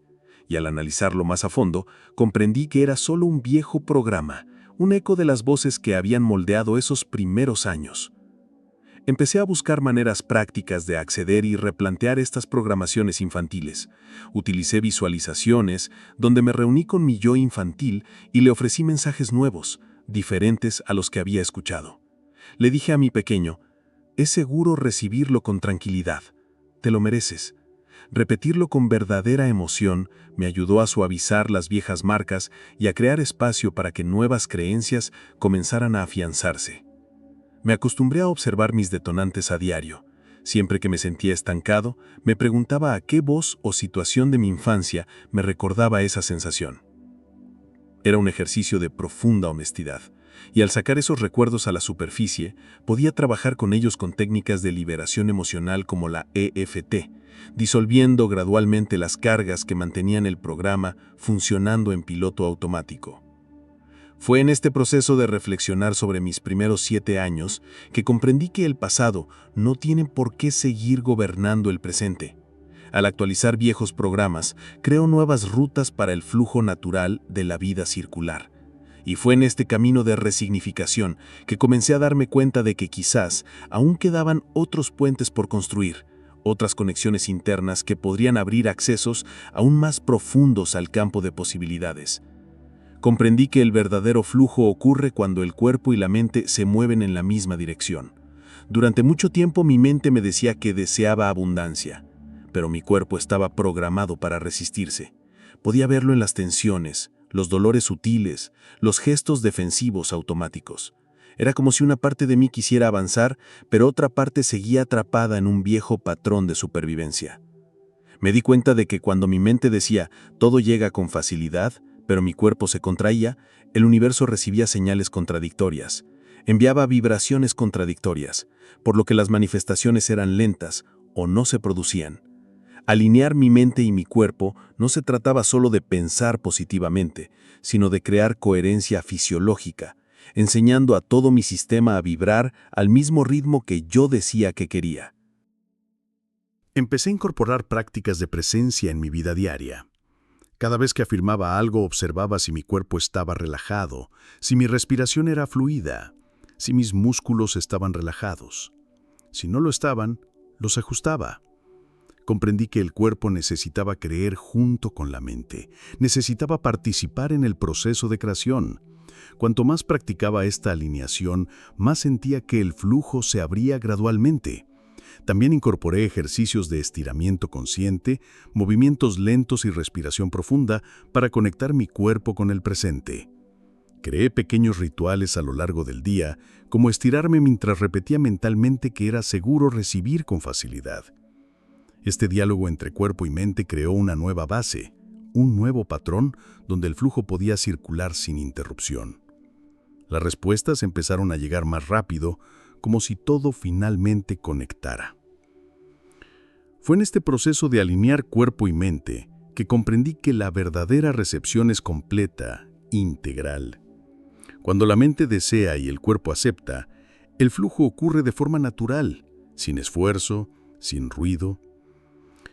Y al analizarlo más a fondo, comprendí que era solo un viejo programa, un eco de las voces que habían moldeado esos primeros años. Empecé a buscar maneras prácticas de acceder y replantear estas programaciones infantiles. Utilicé visualizaciones, donde me reuní con mi yo infantil y le ofrecí mensajes nuevos, diferentes a los que había escuchado. Le dije a mi pequeño, es seguro recibirlo con tranquilidad, te lo mereces. Repetirlo con verdadera emoción me ayudó a suavizar las viejas marcas y a crear espacio para que nuevas creencias comenzaran a afianzarse. Me acostumbré a observar mis detonantes a diario. Siempre que me sentía estancado, me preguntaba a qué voz o situación de mi infancia me recordaba esa sensación. Era un ejercicio de profunda honestidad, y al sacar esos recuerdos a la superficie, podía trabajar con ellos con técnicas de liberación emocional como la EFT, disolviendo gradualmente las cargas que mantenían el programa funcionando en piloto automático. Fue en este proceso de reflexionar sobre mis primeros 7 años que comprendí que el pasado no tiene por qué seguir gobernando el presente. Al actualizar viejos programas, creo nuevas rutas para el flujo natural de la vida circular. Y fue en este camino de resignificación que comencé a darme cuenta de que quizás aún quedaban otros puentes por construir, otras conexiones internas que podrían abrir accesos aún más profundos al campo de posibilidades. Comprendí que el verdadero flujo ocurre cuando el cuerpo y la mente se mueven en la misma dirección. Durante mucho tiempo mi mente me decía que deseaba abundancia, pero mi cuerpo estaba programado para resistirse. Podía verlo en las tensiones, los dolores sutiles, los gestos defensivos automáticos. Era como si una parte de mí quisiera avanzar, pero otra parte seguía atrapada en un viejo patrón de supervivencia. Me di cuenta de que cuando mi mente decía, todo llega con facilidad, pero mi cuerpo se contraía, el universo recibía señales contradictorias, enviaba vibraciones contradictorias, por lo que las manifestaciones eran lentas o no se producían. Alinear mi mente y mi cuerpo no se trataba solo de pensar positivamente, sino de crear coherencia fisiológica, enseñando a todo mi sistema a vibrar al mismo ritmo que yo decía que quería. Empecé a incorporar prácticas de presencia en mi vida diaria. Cada vez que afirmaba algo, observaba si mi cuerpo estaba relajado, si mi respiración era fluida, si mis músculos estaban relajados. Si no lo estaban, los ajustaba. Comprendí que el cuerpo necesitaba creer junto con la mente, necesitaba participar en el proceso de creación. Cuanto más practicaba esta alineación, más sentía que el flujo se abría gradualmente. También incorporé ejercicios de estiramiento consciente, movimientos lentos y respiración profunda para conectar mi cuerpo con el presente. Creé pequeños rituales a lo largo del día, como estirarme mientras repetía mentalmente que era seguro recibir con facilidad. Este diálogo entre cuerpo y mente creó una nueva base, un nuevo patrón donde el flujo podía circular sin interrupción. Las respuestas empezaron a llegar más rápido, como si todo finalmente conectara. Fue en este proceso de alinear cuerpo y mente que comprendí que la verdadera recepción es completa, integral. Cuando la mente desea y el cuerpo acepta, el flujo ocurre de forma natural, sin esfuerzo, sin ruido.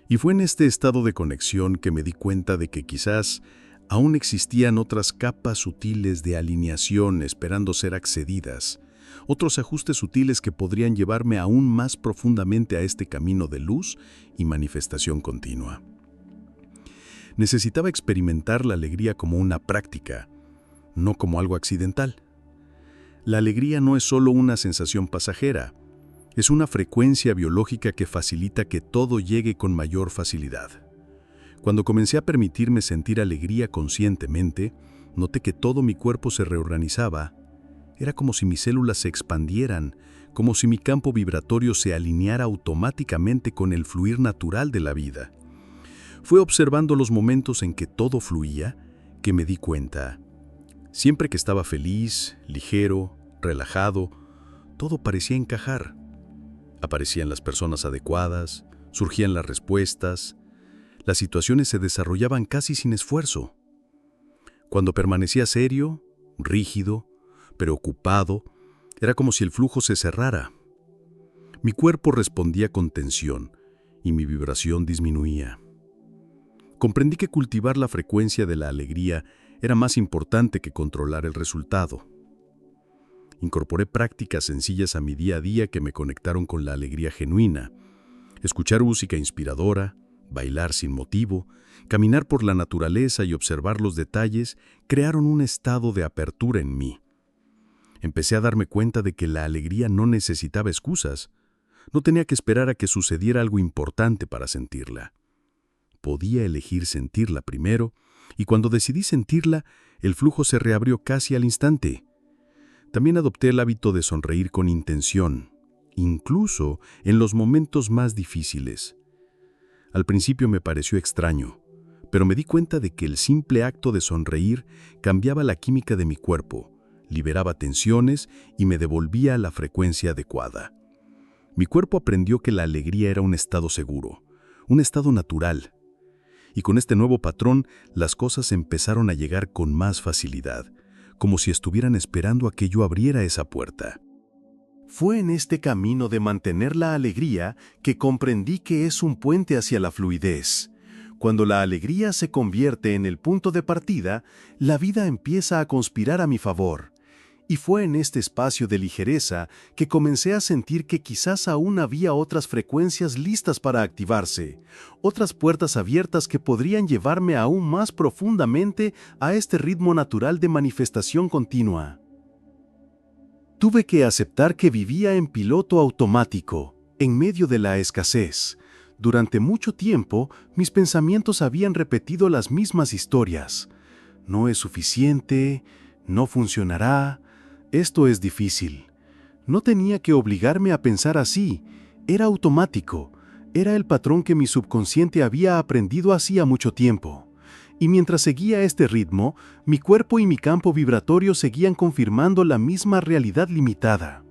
Y fue en este estado de conexión que me di cuenta de que quizás aún existían otras capas sutiles de alineación esperando ser accedidas, otros ajustes sutiles que podrían llevarme aún más profundamente a este camino de luz y manifestación continua. Necesitaba experimentar la alegría como una práctica, no como algo accidental. La alegría no es solo una sensación pasajera, es una frecuencia biológica que facilita que todo llegue con mayor facilidad. Cuando comencé a permitirme sentir alegría conscientemente, noté que todo mi cuerpo se reorganizaba. Era como si mis células se expandieran, como si mi campo vibratorio se alineara automáticamente con el fluir natural de la vida. Fue observando los momentos en que todo fluía que me di cuenta. Siempre que estaba feliz, ligero, relajado, todo parecía encajar. Aparecían las personas adecuadas, surgían las respuestas, las situaciones se desarrollaban casi sin esfuerzo. Cuando permanecía serio, rígido, preocupado, era como si el flujo se cerrara. Mi cuerpo respondía con tensión y mi vibración disminuía. Comprendí que cultivar la frecuencia de la alegría era más importante que controlar el resultado. Incorporé prácticas sencillas a mi día a día que me conectaron con la alegría genuina. Escuchar música inspiradora, bailar sin motivo, caminar por la naturaleza y observar los detalles crearon un estado de apertura en mí. Empecé a darme cuenta de que la alegría no necesitaba excusas. No tenía que esperar a que sucediera algo importante para sentirla. Podía elegir sentirla primero, y cuando decidí sentirla, el flujo se reabrió casi al instante. También adopté el hábito de sonreír con intención, incluso en los momentos más difíciles. Al principio me pareció extraño, pero me di cuenta de que el simple acto de sonreír cambiaba la química de mi cuerpo, liberaba tensiones y me devolvía a la frecuencia adecuada. Mi cuerpo aprendió que la alegría era un estado seguro, un estado natural. Y con este nuevo patrón, las cosas empezaron a llegar con más facilidad, como si estuvieran esperando a que yo abriera esa puerta. Fue en este camino de mantener la alegría que comprendí que es un puente hacia la fluidez. Cuando la alegría se convierte en el punto de partida, la vida empieza a conspirar a mi favor. Y fue en este espacio de ligereza que comencé a sentir que quizás aún había otras frecuencias listas para activarse, otras puertas abiertas que podrían llevarme aún más profundamente a este ritmo natural de manifestación continua. Tuve que aceptar que vivía en piloto automático, en medio de la escasez. Durante mucho tiempo, mis pensamientos habían repetido las mismas historias. no es suficiente, no funcionará, esto es difícil. No tenía que obligarme a pensar así, era automático, era el patrón que mi subconsciente había aprendido hacía mucho tiempo. Y mientras seguía este ritmo, mi cuerpo y mi campo vibratorio seguían confirmando la misma realidad limitada.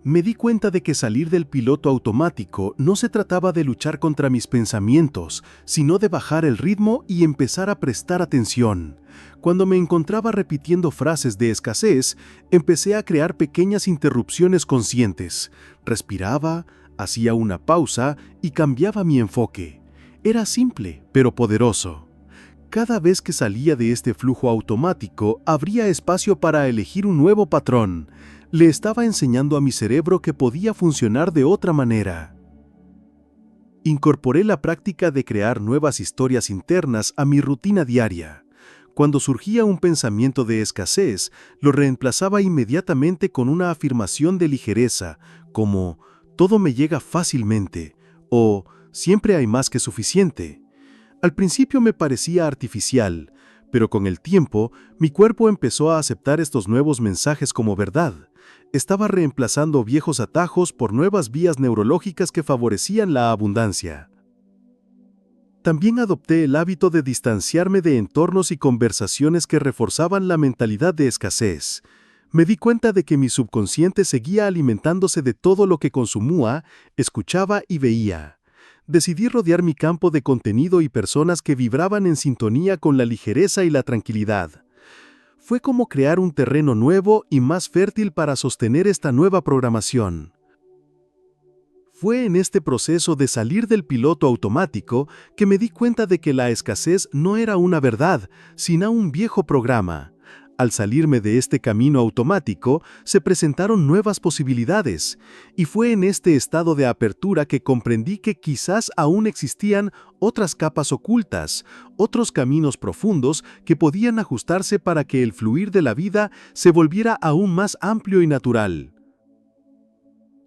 Me di cuenta de que salir del piloto automático no se trataba de luchar contra mis pensamientos, sino de bajar el ritmo y empezar a prestar atención. Cuando me encontraba repitiendo frases de escasez, empecé a crear pequeñas interrupciones conscientes. Respiraba, hacía una pausa y cambiaba mi enfoque. Era simple, pero poderoso. Cada vez que salía de este flujo automático, abría espacio para elegir un nuevo patrón. Le estaba enseñando a mi cerebro que podía funcionar de otra manera. Incorporé la práctica de crear nuevas historias internas a mi rutina diaria. Cuando surgía un pensamiento de escasez, lo reemplazaba inmediatamente con una afirmación de ligereza, como «todo me llega fácilmente» o «siempre hay más que suficiente». Al principio me parecía artificial, pero con el tiempo mi cuerpo empezó a aceptar estos nuevos mensajes como verdad. Estaba reemplazando viejos atajos por nuevas vías neurológicas que favorecían la abundancia. También adopté el hábito de distanciarme de entornos y conversaciones que reforzaban la mentalidad de escasez. Me di cuenta de que mi subconsciente seguía alimentándose de todo lo que consumía, escuchaba y veía. Decidí rodear mi campo de contenido y personas que vibraban en sintonía con la ligereza y la tranquilidad. Fue como crear un terreno nuevo y más fértil para sostener esta nueva programación. Fue en este proceso de salir del piloto automático que me di cuenta de que la escasez no era una verdad, sino un viejo programa. Al salirme de este camino automático, se presentaron nuevas posibilidades, y fue en este estado de apertura que comprendí que quizás aún existían otras capas ocultas, otros caminos profundos que podían ajustarse para que el fluir de la vida se volviera aún más amplio y natural.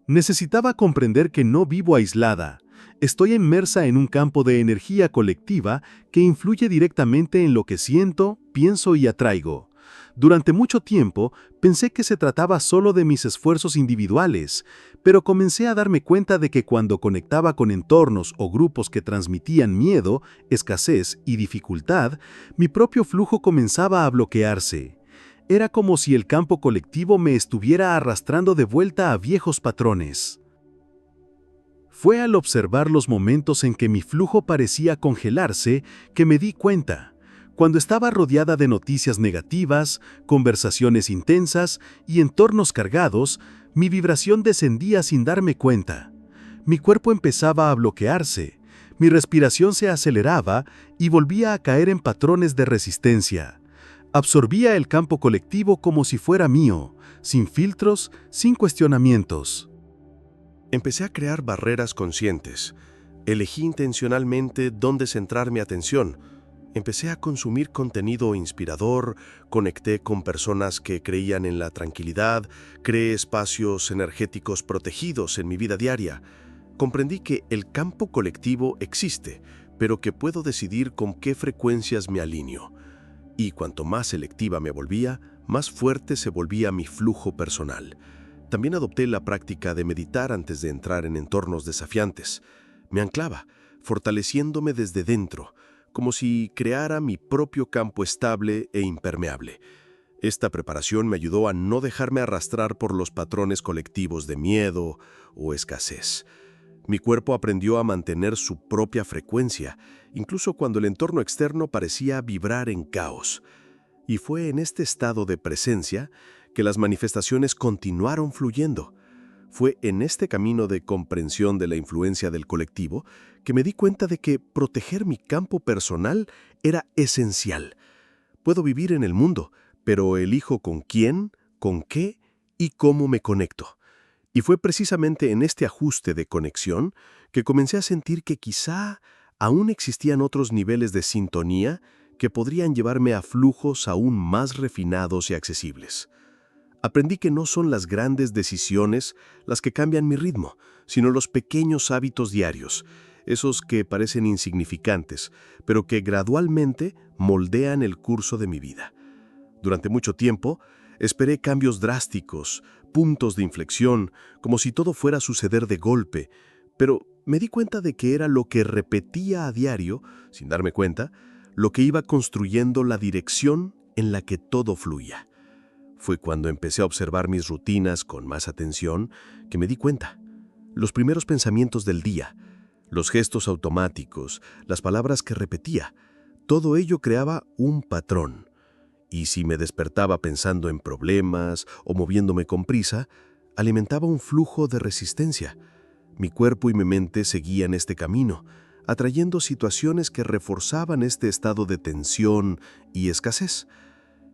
Necesitaba comprender que no vivo aislada. Estoy inmersa en un campo de energía colectiva que influye directamente en lo que siento, pienso y atraigo. Durante mucho tiempo pensé que se trataba solo de mis esfuerzos individuales, pero comencé a darme cuenta de que cuando conectaba con entornos o grupos que transmitían miedo, escasez y dificultad, mi propio flujo comenzaba a bloquearse. Era como si el campo colectivo me estuviera arrastrando de vuelta a viejos patrones. Fue al observar los momentos en que mi flujo parecía congelarse que me di cuenta. Cuando estaba rodeada de noticias negativas, conversaciones intensas y entornos cargados, mi vibración descendía sin darme cuenta. Mi cuerpo empezaba a bloquearse, mi respiración se aceleraba y volvía a caer en patrones de resistencia. Absorbía el campo colectivo como si fuera mío, sin filtros, sin cuestionamientos. Empecé a crear barreras conscientes. Elegí intencionalmente dónde centrar mi atención. Empecé a consumir contenido inspirador, conecté con personas que creían en la tranquilidad, creé espacios energéticos protegidos en mi vida diaria. Comprendí que el campo colectivo existe, pero que puedo decidir con qué frecuencias me alineo. Y cuanto más selectiva me volvía, más fuerte se volvía mi flujo personal. También adopté la práctica de meditar antes de entrar en entornos desafiantes. Me anclaba, fortaleciéndome desde dentro, como si creara mi propio campo estable e impermeable. Esta preparación me ayudó a no dejarme arrastrar por los patrones colectivos de miedo o escasez. Mi cuerpo aprendió a mantener su propia frecuencia, incluso cuando el entorno externo parecía vibrar en caos. Y fue en este estado de presencia que las manifestaciones continuaron fluyendo. Fue en este camino de comprensión de la influencia del colectivo que me di cuenta de que proteger mi campo personal era esencial. Puedo vivir en el mundo, pero elijo con quién, con qué y cómo me conecto. Y fue precisamente en este ajuste de conexión que comencé a sentir que quizá aún existían otros niveles de sintonía que podrían llevarme a flujos aún más refinados y accesibles. Aprendí que no son las grandes decisiones las que cambian mi ritmo, sino los pequeños hábitos diarios. esos que parecen insignificantes, pero que gradualmente moldean el curso de mi vida. Durante mucho tiempo, esperé cambios drásticos, puntos de inflexión, como si todo fuera a suceder de golpe, pero me di cuenta de que era lo que repetía a diario, sin darme cuenta, lo que iba construyendo la dirección en la que todo fluía. Fue cuando empecé a observar mis rutinas con más atención que me di cuenta. Los primeros pensamientos del día, los gestos automáticos, las palabras que repetía, todo ello creaba un patrón. Y si me despertaba pensando en problemas o moviéndome con prisa, alimentaba un flujo de resistencia. Mi cuerpo y mi mente seguían este camino, atrayendo situaciones que reforzaban este estado de tensión y escasez.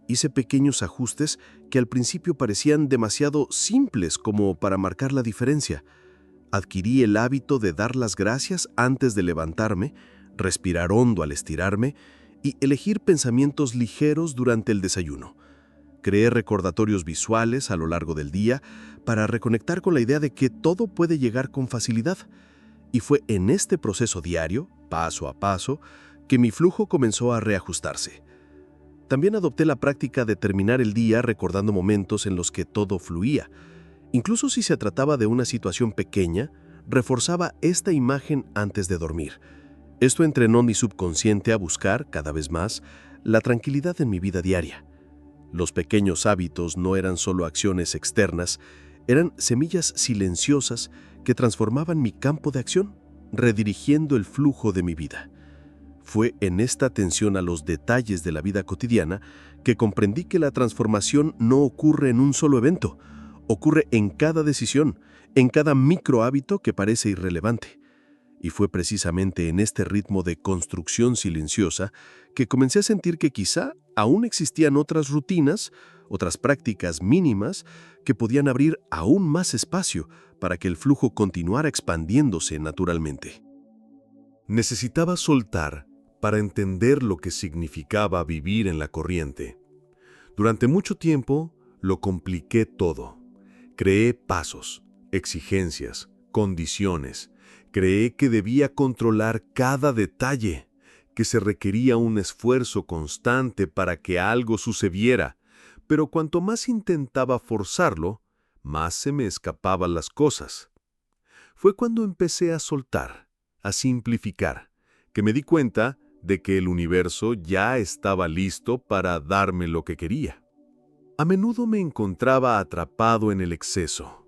Hice pequeños ajustes que al principio parecían demasiado simples como para marcar la diferencia. Adquirí el hábito de dar las gracias antes de levantarme, respirar hondo al estirarme y elegir pensamientos ligeros durante el desayuno. Creé recordatorios visuales a lo largo del día para reconectar con la idea de que todo puede llegar con facilidad. Y fue en este proceso diario, paso a paso, que mi flujo comenzó a reajustarse. También adopté la práctica de terminar el día recordando momentos en los que todo fluía. Incluso si se trataba de una situación pequeña, reforzaba esta imagen antes de dormir. Esto entrenó mi subconsciente a buscar, cada vez más, la tranquilidad en mi vida diaria. Los pequeños hábitos no eran solo acciones externas, eran semillas silenciosas que transformaban mi campo de acción, redirigiendo el flujo de mi vida. Fue en esta atención a los detalles de la vida cotidiana que comprendí que la transformación no ocurre en un solo evento, ocurre en cada decisión, en cada micro hábito que parece irrelevante. Y fue precisamente en este ritmo de construcción silenciosa que comencé a sentir que quizá aún existían otras rutinas, otras prácticas mínimas que podían abrir aún más espacio para que el flujo continuara expandiéndose naturalmente. Necesitaba soltar para entender lo que significaba vivir en la corriente. Durante mucho tiempo lo compliqué todo. Creé pasos, exigencias, condiciones. Creé que debía controlar cada detalle, que se requería un esfuerzo constante para que algo sucediera, pero cuanto más intentaba forzarlo, más se me escapaban las cosas. Fue cuando empecé a soltar, a simplificar, que me di cuenta de que el universo ya estaba listo para darme lo que quería. A menudo me encontraba atrapado en el exceso.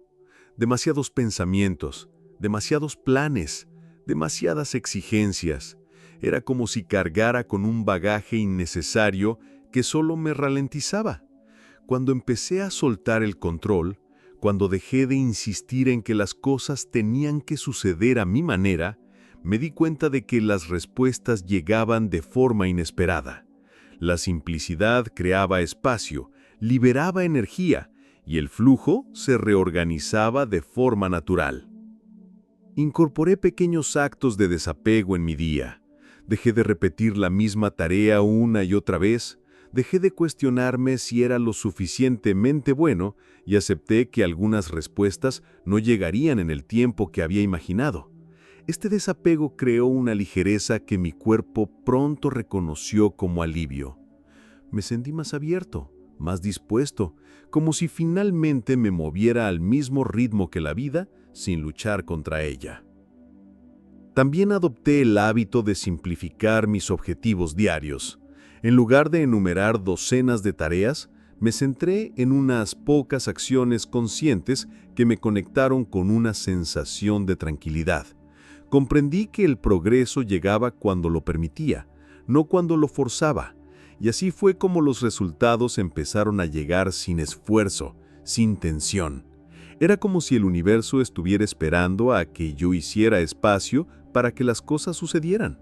Demasiados pensamientos, demasiados planes, demasiadas exigencias. Era como si cargara con un bagaje innecesario que solo me ralentizaba. Cuando empecé a soltar el control, cuando dejé de insistir en que las cosas tenían que suceder a mi manera, me di cuenta de que las respuestas llegaban de forma inesperada. La simplicidad creaba espacio, liberaba energía, y el flujo se reorganizaba de forma natural. Incorporé pequeños actos de desapego en mi día. Dejé de repetir la misma tarea una y otra vez, dejé de cuestionarme si era lo suficientemente bueno y acepté que algunas respuestas no llegarían en el tiempo que había imaginado. Este desapego creó una ligereza que mi cuerpo pronto reconoció como alivio. Me sentí más abierto, más dispuesto, como si finalmente me moviera al mismo ritmo que la vida sin luchar contra ella. También adopté el hábito de simplificar mis objetivos diarios. En lugar de enumerar docenas de tareas, me centré en unas pocas acciones conscientes que me conectaron con una sensación de tranquilidad. Comprendí que el progreso llegaba cuando lo permitía, no cuando lo forzaba, y así fue como los resultados empezaron a llegar sin esfuerzo, sin tensión. Era como si el universo estuviera esperando a que yo hiciera espacio para que las cosas sucedieran.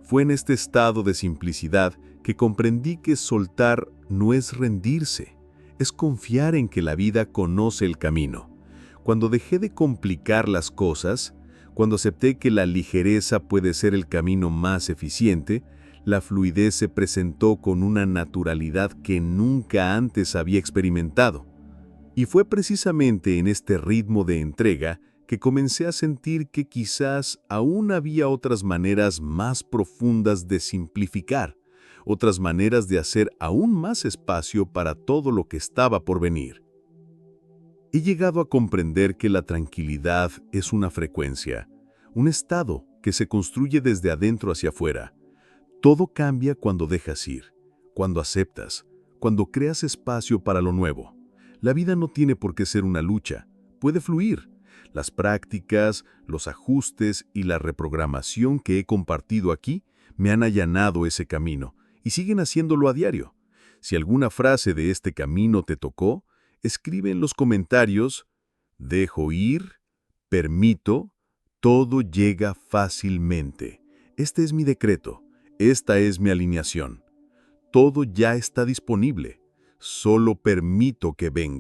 Fue en este estado de simplicidad que comprendí que soltar no es rendirse, es confiar en que la vida conoce el camino. Cuando dejé de complicar las cosas, cuando acepté que la ligereza puede ser el camino más eficiente, la fluidez se presentó con una naturalidad que nunca antes había experimentado. Y fue precisamente en este ritmo de entrega que comencé a sentir que quizás aún había otras maneras más profundas de simplificar, otras maneras de hacer aún más espacio para todo lo que estaba por venir. He llegado a comprender que la tranquilidad es una frecuencia, un estado que se construye desde adentro hacia afuera. Todo cambia cuando dejas ir, cuando aceptas, cuando creas espacio para lo nuevo. La vida no tiene por qué ser una lucha, puede fluir. Las prácticas, los ajustes y la reprogramación que he compartido aquí me han allanado ese camino y siguen haciéndolo a diario. Si alguna frase de este camino te tocó, escribe en los comentarios: dejo ir, permito, todo llega fácilmente. Este es mi decreto, esta es mi alineación. Todo ya está disponible, solo permito que venga.